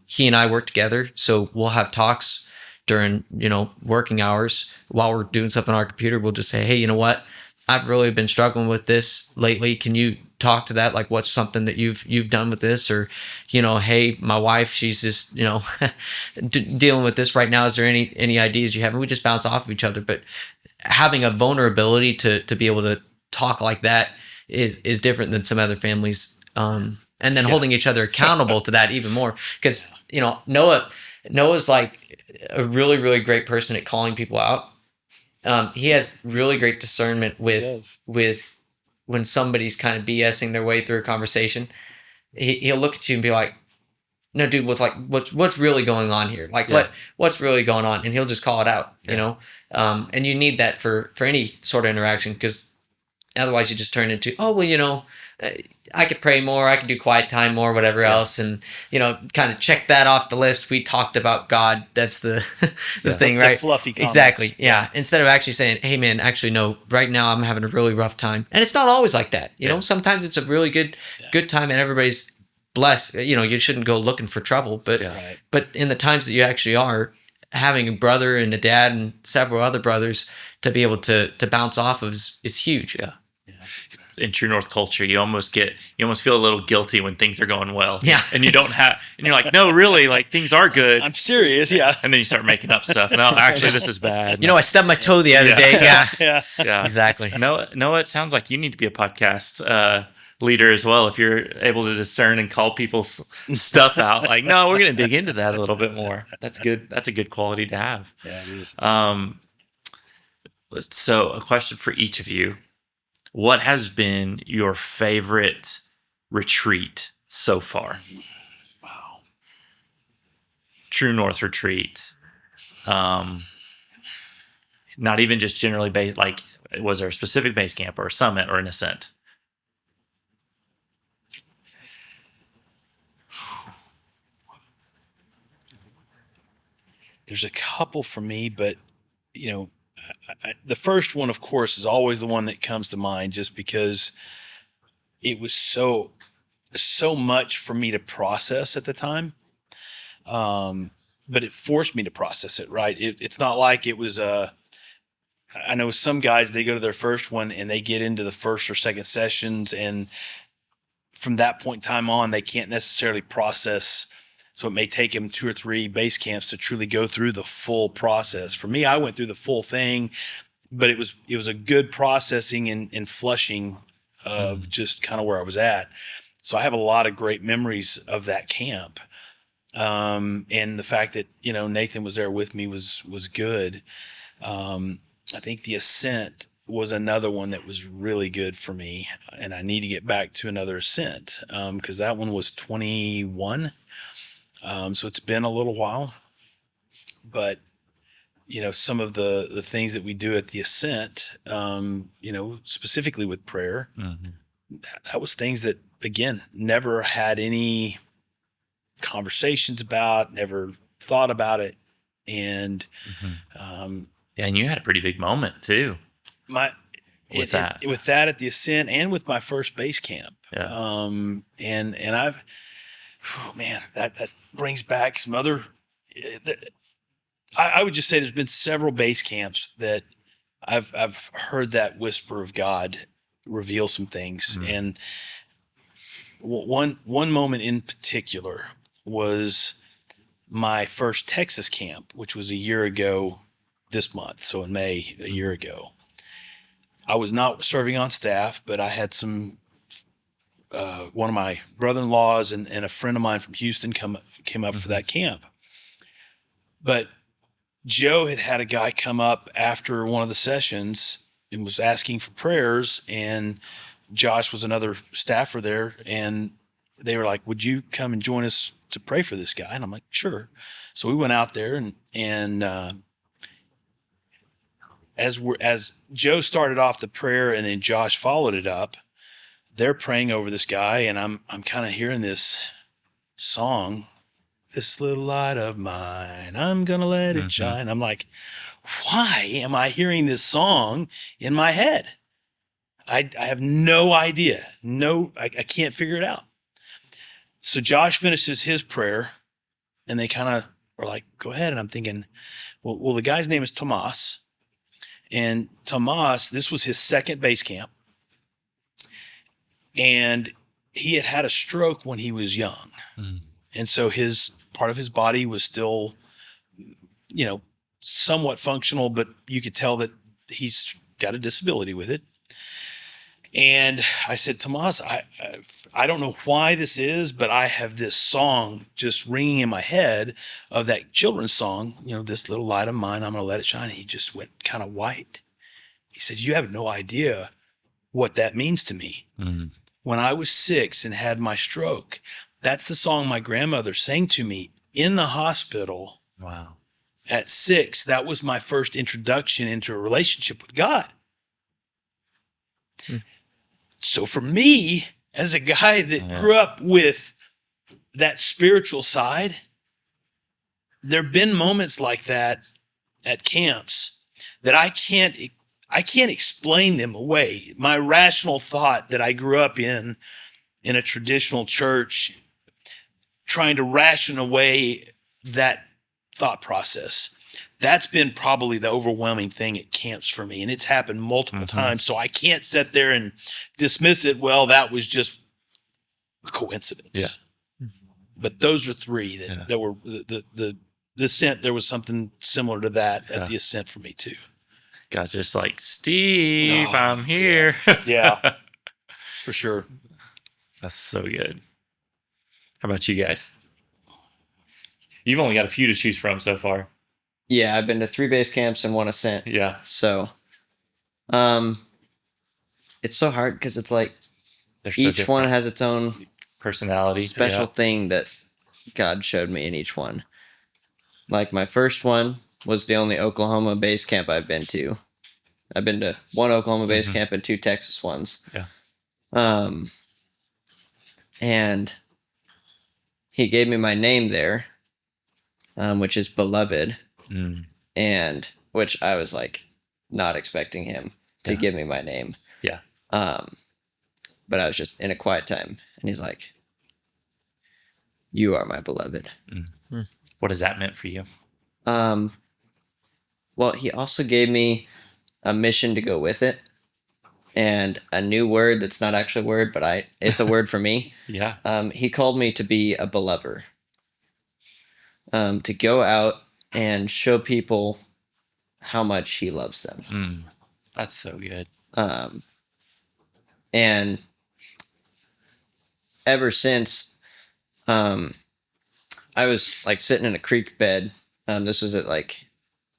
He and I work together, so we'll have talks during, working hours while we're doing something on our computer. We'll just say, hey, you know what? I've really been struggling with this lately. Can you talk to that? Like, what's something that you've done with this? Or, hey, my wife, she's just, dealing with this right now. Is there any ideas you have? And we just bounce off of each other. But having a vulnerability to be able to talk like that is different than some other families. And then holding each other accountable to that even more, because Noah's like a really, really great person at calling people out. He has really great discernment with when somebody's kind of BSing their way through a conversation. He'll look at you and be like, no, dude, what's really going on here? Like, what's really going on? And he'll just call it out, and you need that for any sort of interaction, because otherwise you just turn into, oh, well, I could pray more, I could do quiet time more, whatever else. And, kind of check that off the list. We talked about God. That's the thing, right? The fluffy comments. Exactly. Yeah. Instead of actually saying, hey man, actually, no, right now I'm having a really rough time. And it's not always like that. Sometimes it's a really good time and everybody's blessed. You shouldn't go looking for trouble, but in the times that you actually are, having a brother and a dad and several other brothers to be able to bounce off of is huge. Yeah. In True North culture, you almost feel a little guilty when things are going well. Yeah. And you're like, no, really, like things are good. I'm serious. Yeah. And then you start making up stuff. No, actually, this is bad. I stubbed my toe the other day. Yeah. Yeah. Exactly. Noah, it sounds like you need to be a podcast leader as well. If you're able to discern and call people's stuff out, like, no, we're going to dig into that a little bit more. That's good. That's a good quality to have. Yeah, it is. So a question for each of you. What has been your favorite retreat so far? Wow. True North retreat. Not even just generally based, like, was there a specific base camp or a summit or an ascent? There's a couple for me, but the first one, of course, is always the one that comes to mind, just because it was so much for me to process at the time. But it forced me to process it, right? It's not like it was I know some guys, they go to their first one and they get into the first or second sessions, and from that point in time on, they can't necessarily process. So it may take them 2 or 3 base camps to truly go through the full process. For me, I went through the full thing, but it was a good processing and flushing of just kind of where I was at. So I have a lot of great memories of that camp. And the fact that, Nathan was there with me was good. I think the ascent was another one that was really good for me. And I need to get back to another ascent because that one was 21. So it's been a little while, but some of the things that we do at the ascent, specifically with prayer, that was things that, again, never had any conversations about, never thought about it. And, and you had a pretty big moment too. With that at the ascent and with my first base camp. Yeah. And I've, man, that brings back some other. I would just say there's been several base camps that I've heard that whisper of God reveal some things, and one moment in particular was my first Texas camp, which was a year ago this month, so in May a year ago. I was not serving on staff, but I had some. One of my brother-in-laws and a friend of mine from Houston came up for that camp. But Joe had a guy come up after one of the sessions and was asking for prayers, and Josh was another staffer there, and they were like, would you come and join us to pray for this guy? And I'm like, sure. So we went out there and as Joe started off the prayer and then Josh followed it up, they're praying over this guy, and I'm kind of hearing this song, "This little light of mine, I'm gonna let it shine." I'm like, why am I hearing this song in my head? I have no idea. I can't figure it out. So Josh finishes his prayer, and they kind of are like, "Go ahead." And I'm thinking, well, the guy's name is Tomas. And Tomas, this was his second base camp. And he had a stroke when he was young. And so part of his body was still, somewhat functional, but you could tell that he's got a disability with it. And I said, "Tomas, I don't know why this is, but I have this song just ringing in my head of that children's song, this little light of mine, I'm going to let it shine." And he just went kind of white. He said, "You have no idea what that means to me." When I was 6 and had my stroke, that's the song my grandmother sang to me in the hospital. Wow. At 6, that was my first introduction into a relationship with God. So for me, as a guy that grew up with that spiritual side, there have been moments like that at camps that I can't explain them away. My rational thought that I grew up in a traditional church, trying to ration away that thought process, that's been probably the overwhelming thing at camps for me. And it's happened multiple times. So I can't sit there and dismiss it. Well, that was just a coincidence. Yeah. But those are three that were the Ascent. There was something similar to that at the Ascent for me too. God's just like, "Steve, I'm here." Yeah, for sure. That's so good. How about you guys? You've only got a few to choose from so far. Yeah, I've been to 3 base camps and 1 Ascent. Yeah. So, it's so hard because it's like each one has its own personality, special thing that God showed me in each one. Like my first one was the only Oklahoma base camp I've been to. I've been to 1 Oklahoma base camp and 2 Texas ones. Yeah. And he gave me my name there, which is Beloved. And which I was like not expecting him to give me my name. Yeah. But I was just in a quiet time, and he's like, "You are my beloved." What has that meant for you? Well, he also gave me a mission to go with it, and a new word that's not actually a word, but it's a word for me. Yeah. He called me to be a belover. To go out and show people how much he loves them. That's so good. And ever since, I was like sitting in a creek bed. This was at like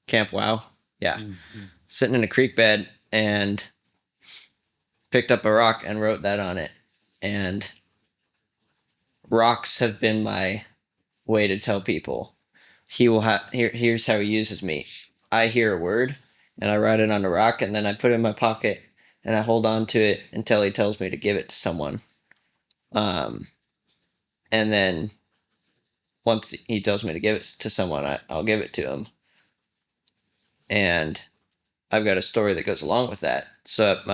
Camp Wow. Yeah. Sitting in a creek bed and picked up a rock and wrote that on it. And rocks have been my way to tell people here's how he uses me. I hear a word and I write it on a rock, and then I put it in my pocket and I hold on to it until he tells me to give it to someone. And then once he tells me to give it to someone, I'll give it to him. And I've got a story that goes along with that. So at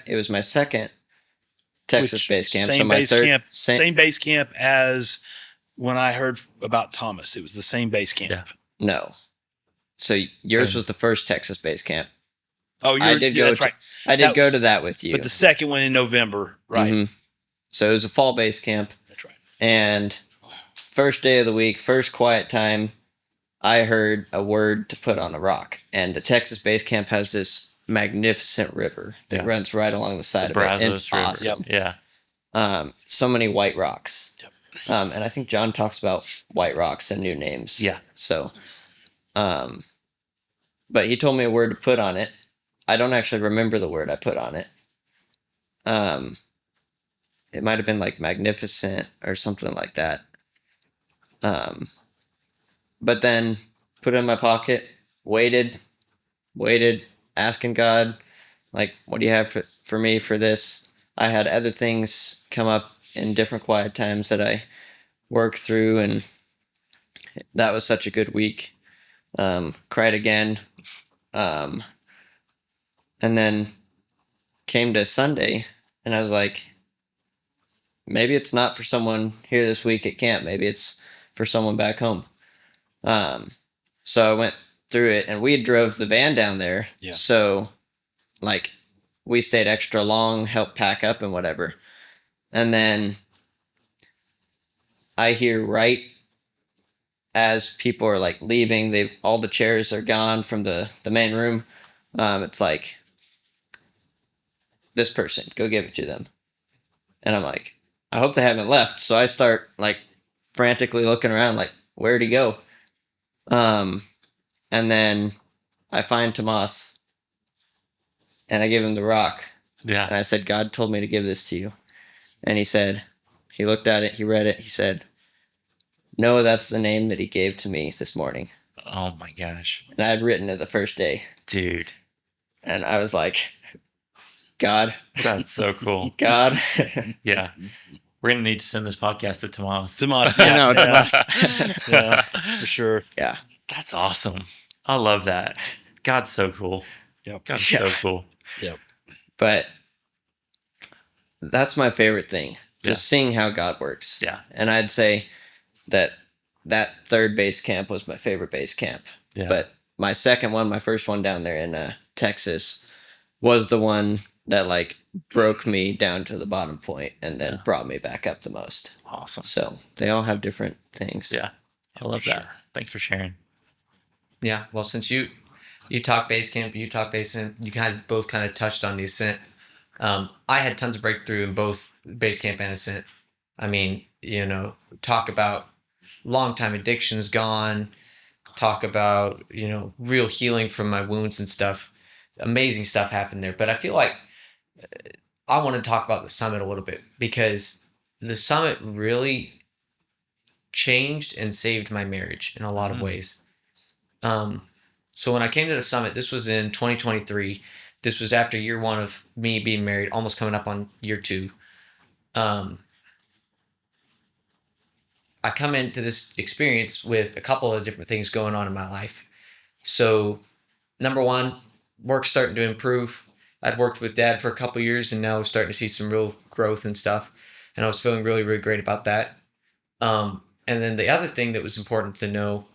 it was my second Texas base camp. Same base camp. Same base camp as when I heard about Thomas. It was the same base camp. Yeah. No. So yours was the first Texas base camp. Oh, that's right. I did go to that with you. But the second one in November, right? Mm-hmm. So it was a fall base camp. That's right. And first day of the week, first quiet time, I heard a word to put on a rock. And the Texas base camp has this magnificent river that runs right along the side of it. And it's awesome. Yep. Yeah. So many white rocks. Yep. And I think John talks about white rocks and new names. Yeah. So, but he told me a word to put on it. I don't actually remember the word I put on it. It might have been like magnificent or something like that. But then put it in my pocket, waited waited, asking God, like, what do you have for me for this? I had other things come up in different quiet times that I worked through, and that was such a good week. Cried again. And then came to Sunday, and I was like, maybe it's not for someone here this week at camp. Maybe it's for someone back home. So I went through it, and we drove the van down there. Yeah. So, like, we stayed extra long, helped pack up and whatever. And then I hear right as people are like leaving, all the chairs are gone from the main room. It's like, this person, go give it to them. And I'm like, I hope they haven't left. So I start like frantically looking around, like, where'd he go? And then I find Tomas, and I give him the rock. Yeah. And I said, God told me to give this to you. And he said, he looked at it, he read it, he said, no, that's the name that he gave to me this morning. Oh my gosh. And I had written it the first day. Dude. And I was like, God. That's so cool. God. Yeah. We're going to need to send this podcast to Tomas. Tomas, I yeah, know, yeah. Tomas. Yeah, for sure. Yeah. That's awesome. I love that. God's so cool. Yep. God's so cool. Yep. But that's my favorite thing. Just seeing how God works. Yeah. And I'd say that third base camp was my favorite base camp. Yeah. But my second one, my first one down there in Texas, was the one that like broke me down to the bottom point and then brought me back up the most. Awesome. So they all have different things. Yeah. I love For that. sure. Thanks for sharing. Yeah, well, since you talk Basecamp, you talk Basecamp, you guys both kind of touched on the Ascent. I had tons of breakthrough in both Basecamp and Ascent. I mean, talk about long-time addictions gone, talk about, real healing from my wounds and stuff. Amazing stuff happened there. But I feel like I want to talk about the Summit a little bit, because the Summit really changed and saved my marriage in a lot of ways. So when I came to the Summit, this was in 2023. This was after year one of me being married, almost coming up on year two. I come into this experience with a couple of different things going on in my life. So, number one, work's starting to improve. I'd worked with Dad for a couple of years, and now we're starting to see some real growth and stuff. And I was feeling really, really great about that. And then the other thing that was important to know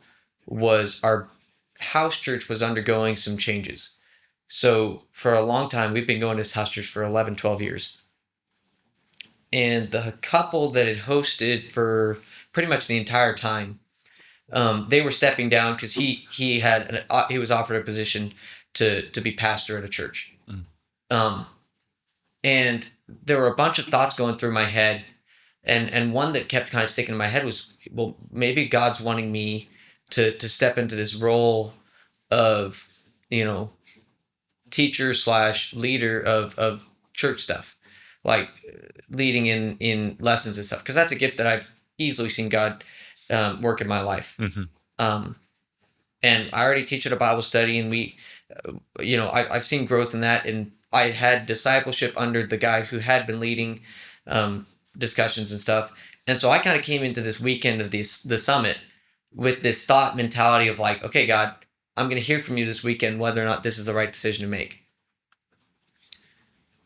was our house church was undergoing some changes. So for a long time, we've been going to this house church for 11, 12 years. And the couple that had hosted for pretty much the entire time, they were stepping down because he was offered a position to be pastor at a church. And there were a bunch of thoughts going through my head. And one that kept kind of sticking in my head was, well, maybe God's wanting me to step into this role of, teacher / leader of church stuff, like leading in lessons and stuff. Because that's a gift that I've easily seen God work in my life. Mm-hmm. And I already teach at a Bible study, and we, I've seen growth in that. And I had discipleship under the guy who had been leading discussions and stuff. And so I kind of came into this weekend of the Summit with this thought mentality of like, okay, God, I'm going to hear from you this weekend whether or not this is the right decision to make.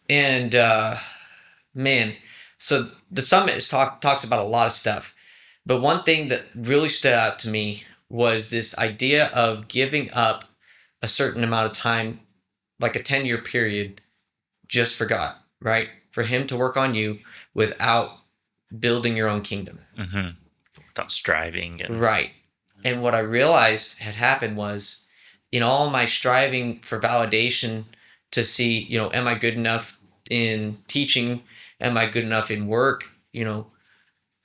And man, so the Summit talks about a lot of stuff. But one thing that really stood out to me was this idea of giving up a certain amount of time, like a 10-year period, just for God, right? For him to work on you without building your own kingdom. Mm-hmm. Without striving. Right. And what I realized had happened was, in all my striving for validation to see, am I good enough in teaching? Am I good enough in work?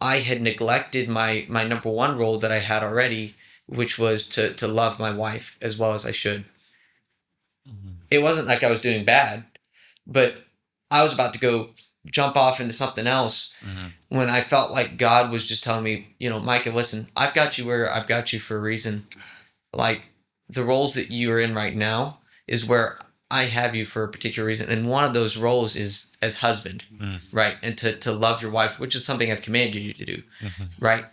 I had neglected my number one role that I had already, which was to love my wife as well as I should. Mm-hmm. It wasn't like I was doing bad, but I was about to go jump off into something else when I felt like God was just telling me, Micah, listen, I've got you where I've got you for a reason. Like, the roles that you are in right now, is where I have you for a particular reason. And one of those roles is as husband, right? And to love your wife, which is something I've commanded you to do, right?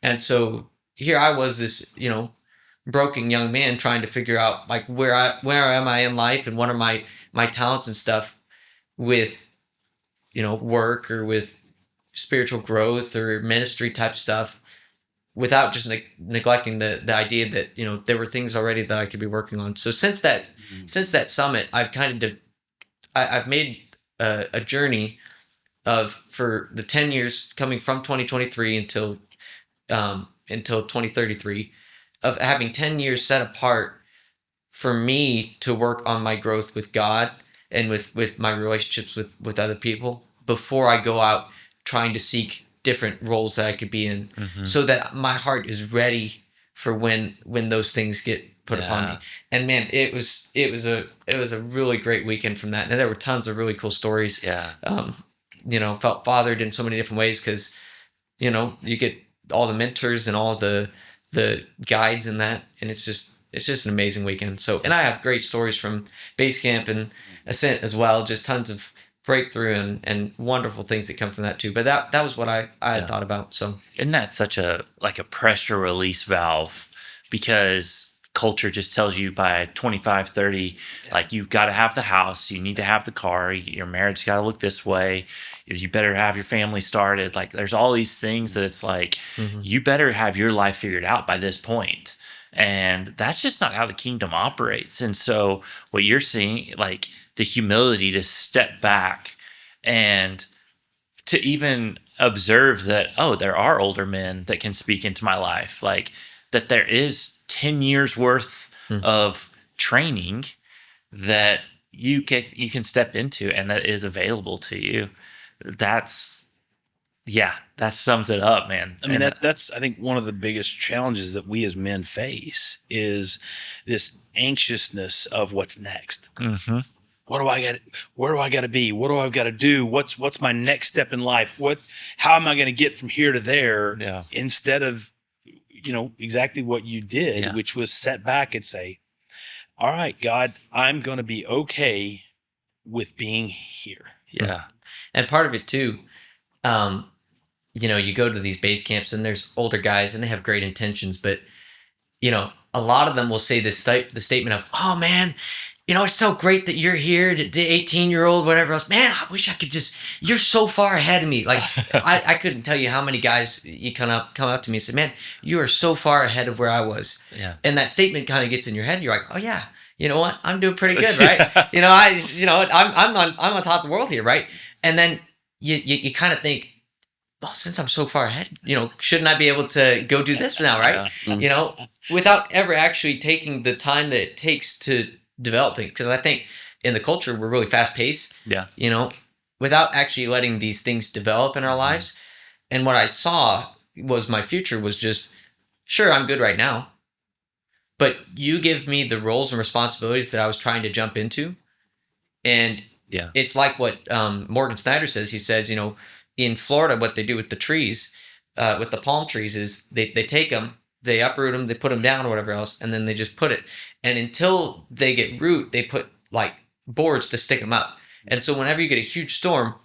And so here I was, this, broken young man trying to figure out like where am I in life and what are my talents and stuff with, work or with spiritual growth or ministry type stuff, without just neglecting the idea that there were things already that I could be working on. So since that summit, I've made a journey for the 10 years coming from 2023 until 2033, of having 10 years set apart for me to work on my growth with God and with my relationships with other people before I go out trying to seek different roles that I could be in, so that my heart is ready for when those things get put upon me. And man, it was a really great weekend from that. And there were tons of really cool stories. Felt fathered in so many different ways because, you get all the mentors and all the guides in that, and it's just an amazing weekend. So, and I have great stories from Basecamp and Ascent as well, just tons of breakthrough and wonderful things that come from that too. But that was what I had thought about. So, isn't that such a pressure release valve? Because culture just tells you by 25, 30, like you've got to have the house, you need to have the car, your marriage got to look this way, you better have your family started. Like there's all these things that it's like, you better have your life figured out by this point. And that's just not how the kingdom operates. And so what you're seeing, like the humility to step back and to even observe that, oh, there are older men that can speak into my life, like that there is 10 years worth of training that you can step into and that is available to you. That sums it up, man. I mean, that's I think one of the biggest challenges that we as men face is this anxiousness of what's next. What do I got? Where do I got to be? What do I got to do? What's my next step in life? How am I going to get from here to there? Yeah. Instead of exactly what you did, which was set back and say, all right, God, I'm going to be okay with being here. Yeah. And part of it too, you go to these base camps and there's older guys and they have great intentions, but a lot of them will say the statement of, oh man, it's so great that you're here, the 18-year-old, whatever else. Man, I wish I could you're so far ahead of me. Like, I couldn't tell you how many guys you come up to me and say, man, you are so far ahead of where I was. Yeah. And that statement kind of gets in your head. You're like, oh yeah, you know what? I'm doing pretty good, right? I'm on top of the world here, right? And then you kind of think, well, since I'm so far ahead, shouldn't I be able to go do this now, right? Yeah. Without ever actually taking the time that it takes to develop things. Because I think in the culture, we're really fast paced. Yeah. Without actually letting these things develop in our lives. And what I saw was my future was just, sure, I'm good right now, but you give me the roles and responsibilities that I was trying to jump into. And it's like what Morgan Snyder says. He says, in Florida, what they do with the trees, with the palm trees is they take them, they uproot them, they put them down or whatever else, and then they just put it. And until they get root, they put like boards to stick them up. And so whenever you get a huge storm,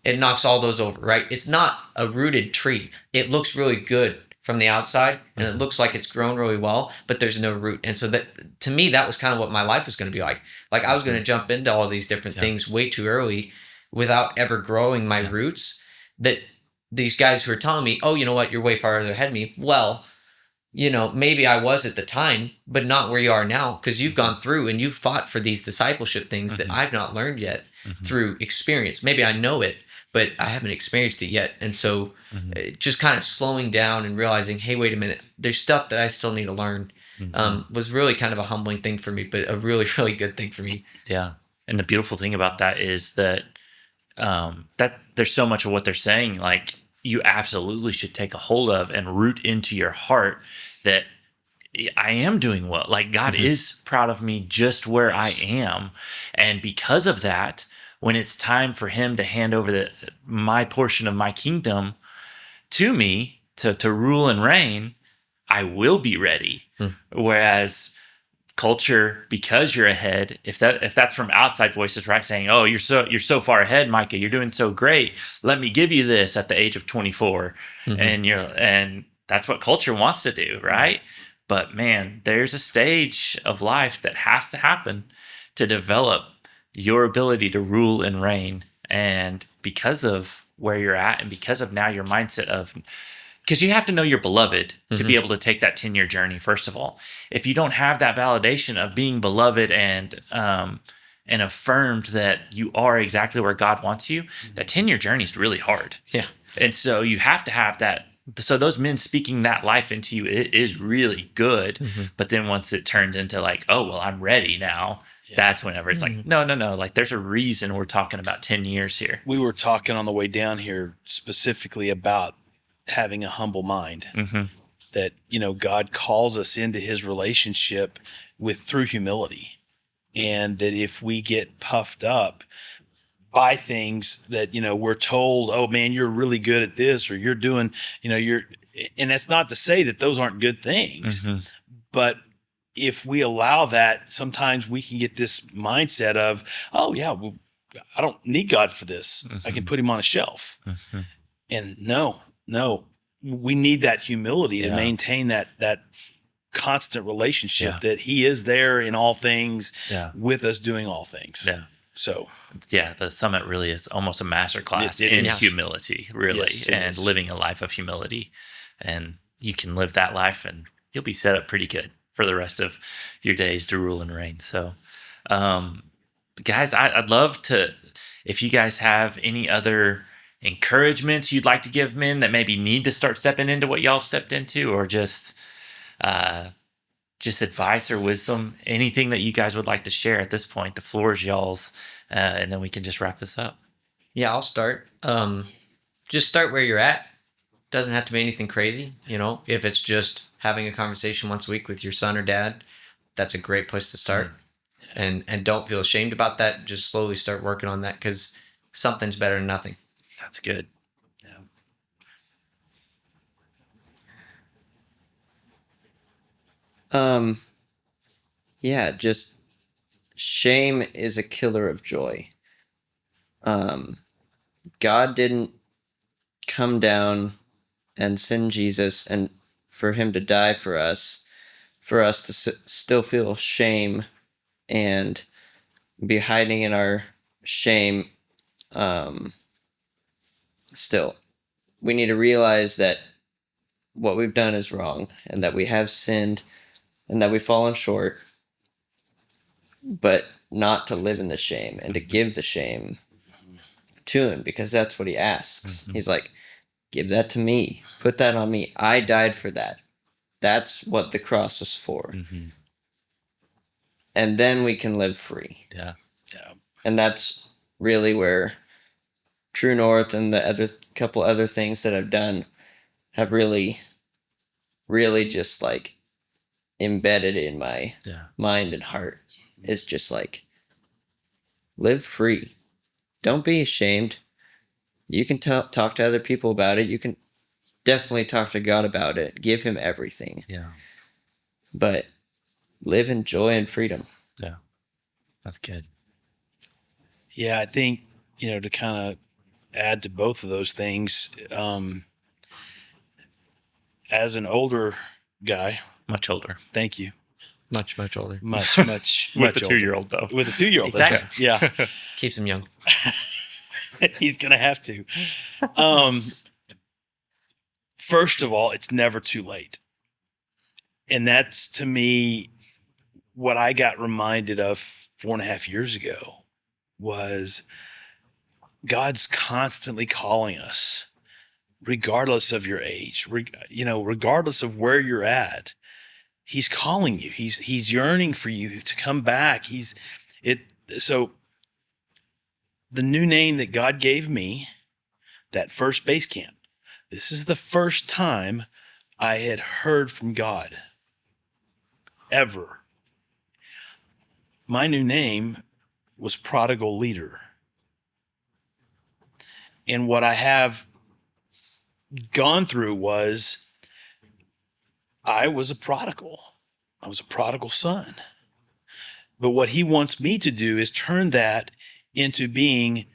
it knocks all those over, right? It's not a rooted tree. It looks really good from the outside, and it looks like it's grown really well, but there's no root. And so that, to me, that was kind of what my life was going to be like. Like I was going to jump into all these different things way too early without ever growing my roots, that these guys who are telling me, oh, you know what, you're way farther ahead of me. Well, maybe I was at the time, but not where you are now, because you've gone through and you've fought for these discipleship things that I've not learned yet through experience. Maybe I know it, but I haven't experienced it yet. And so just kind of slowing down and realizing, hey, wait a minute, there's stuff that I still need to learn, was really kind of a humbling thing for me, but a really, really good thing for me. Yeah. And the beautiful thing about that is that that there's so much of what they're saying, like you absolutely should take a hold of and root into your heart that I am doing well. Like God is proud of me just where I am. And because of that, when it's time for him to hand over my portion of my kingdom to me to rule and reign, I will be ready. Whereas culture, because you're ahead, if that's from outside voices, right, saying, oh, you're so far ahead, Micah, you're doing so great, let me give you this at the age of 24. And that's what culture wants to do, right? But man, there's a stage of life that has to happen to develop your ability to rule and reign. And because of where you're at, and because of now your mindset of, because you have to know you're beloved to be able to take that 10-year journey. First of all, if you don't have that validation of being beloved and affirmed that you are exactly where God wants you, that 10-year journey is really hard. Yeah. And so you have to have that. So those men speaking that life into you, it is really good. But then once it turns into like, oh, well, I'm ready now. That's whenever it's like, no. Like, there's a reason we're talking about 10 years here. We were talking on the way down here specifically about having a humble mind, that, God calls us into his relationship through humility. And that if we get puffed up by things that, we're told, oh man, you're really good at this, or you're doing, and that's not to say that those aren't good things, but if we allow that, sometimes we can get this mindset of, oh yeah, well, I don't need God for this. I can put him on a shelf. And no, we need that humility to maintain that constant relationship, that he is there in all things with us doing all things. So the summit really is almost a masterclass in humility, really, and living a life of humility. And you can live that life and you'll be set up pretty good for the rest of your days to rule and reign. So, guys, I'd love to, if you guys have any other encouragements you'd like to give men that maybe need to start stepping into what y'all stepped into, or just advice or wisdom, anything that you guys would like to share at this point, the floor is y'all's, and then we can just wrap this up. Yeah, I'll start. Just start where you're at. Doesn't have to be anything crazy. If it's just having a conversation once a week with your son or dad, that's a great place to start. And don't feel ashamed about that. Just slowly start working on that, because something's better than nothing. That's good. Just shame is a killer of joy. God didn't come down and send Jesus and for him to die for us to still feel shame and be hiding in our shame. Still, we need to realize that what we've done is wrong, and that we have sinned, and that we've fallen short, but not to live in the shame and to give the shame to him, because that's what he asks. He's like, give that to me. Put that on me. I died for that. That's what the cross was for. And then we can live free. Yeah. And that's really where True North and the other couple other things that I've done have really, really just like embedded in my mind and heart. Is just like, live free. Don't be ashamed. You can talk to other people about it. You can definitely talk to God about it. Give him everything. But live in joy and freedom. Yeah. That's good. Yeah, I think, to kind of add to both of those things, as an older guy. Much older. Thank you. Much older. Much With much a 2-year-old, though. With a 2-year-old. Exactly. Yeah. Keeps him young. He's going to have to. First of all, it's never too late. And that's, to me, what I got reminded of 4.5 years ago was God's constantly calling us, regardless of your age, regardless of where you're at. He's calling you. He's yearning for you to come back. So the new name that God gave me, that first Basecamp, this is the first time I had heard from God ever. My new name was Prodigal Leader. And what I have gone through was, I was a prodigal. I was a prodigal son. But what he wants me to do is turn that into being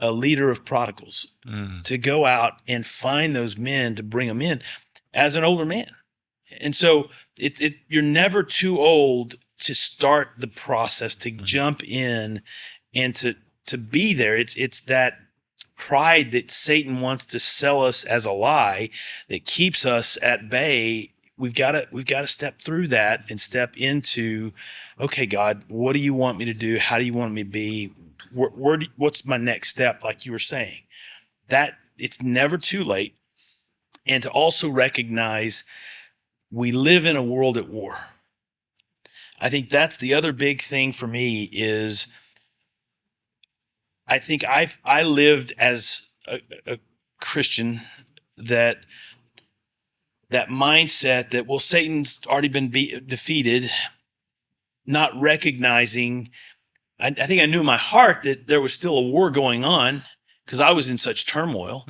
a leader of prodigals, to go out and find those men, to bring them in as an older man. And so you're never too old to start the process, to jump in and to be there. It's that pride that Satan wants to sell us as a lie that keeps us at bay. We've got to step through that and step into, okay, God, what do you want me to do? How do you want me to be? What's my next step? Like you were saying, that it's never too late. And to also recognize we live in a world at war. I think that's the other big thing for me is I think I lived as a Christian that mindset that, well, Satan's already been defeated, not recognizing. I think I knew in my heart that there was still a war going on because I was in such turmoil,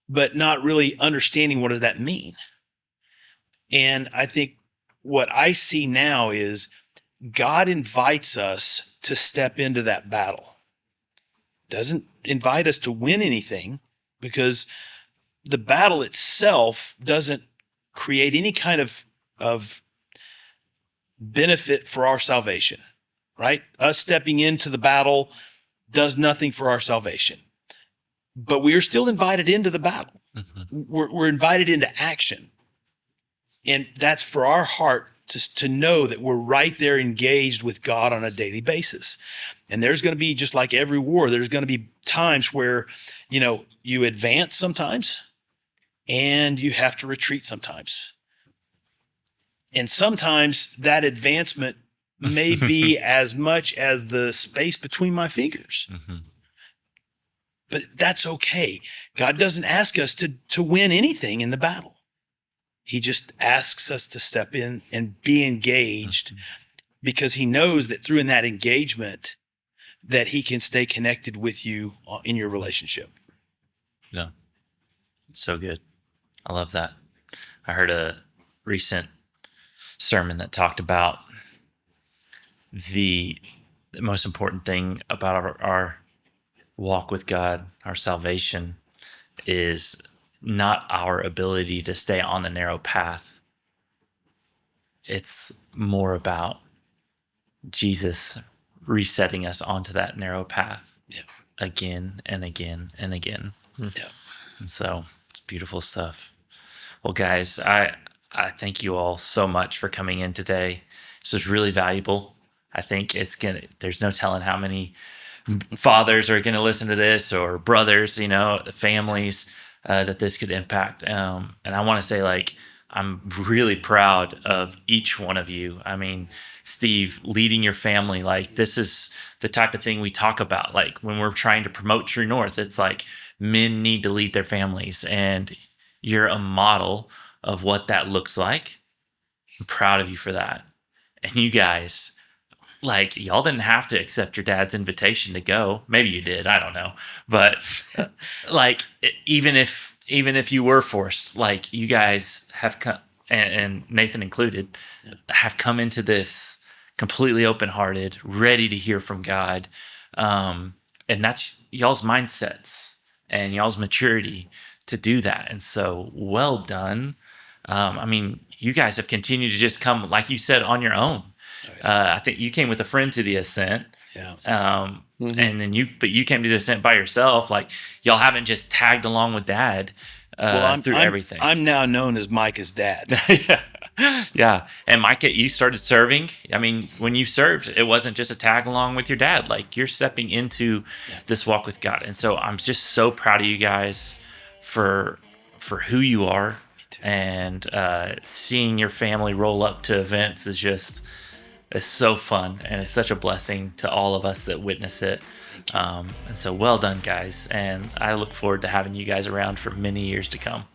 but not really understanding what does that mean. And I think what I see now is God invites us to step into that battle. Doesn't invite us to win anything, because the battle itself doesn't create any kind of benefit for our salvation. Right? Us stepping into the battle does nothing for our salvation. But we are still invited into the battle. We're invited into action. And that's for our heart to know that we're right there engaged with God on a daily basis. And there's going to be, just like every war, there's going to be times where, you advance sometimes and you have to retreat sometimes. And sometimes that advancement may be as much as the space between my fingers. But that's okay. God doesn't ask us to win anything in the battle. He just asks us to step in and be engaged, because he knows that through that engagement that he can stay connected with you in your relationship. Yeah. It's so good. I love that. I heard a recent sermon that talked about the most important thing about our walk with God, our salvation, is not our ability to stay on the narrow path. It's more about Jesus resetting us onto that narrow path again and again and again. And so it's beautiful stuff. Well, guys, I thank you all so much for coming in today. This was really valuable. I think there's no telling how many fathers are going to listen to this, or brothers, families that this could impact. And I want to say, I'm really proud of each one of you. I mean, Steve, leading your family, this is the type of thing we talk about. When we're trying to promote True North, it's men need to lead their families, and you're a model of what that looks like. I'm proud of you for that. And you guys, y'all didn't have to accept your dad's invitation to go. Maybe you did. I don't know. But even if you were forced, you guys have come, and Nathan included, have come into this completely open-hearted, ready to hear from God. And that's y'all's mindsets and y'all's maturity to do that. And so, well done. You guys have continued to just come, like you said, on your own. I think you came with a friend to the Ascent. And then you came to the Ascent by yourself. Y'all haven't just tagged along with Dad through everything. I'm now known as Micah's dad. Yeah. And Micah, you started serving. When you served, it wasn't just a tag along with your dad. You're stepping into this walk with God. And so I'm just so proud of you guys for who you are. And seeing your family roll up to events it's so fun, and it's such a blessing to all of us that witness it. And so well done, guys. And I look forward to having you guys around for many years to come.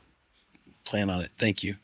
Plan on it. Thank you.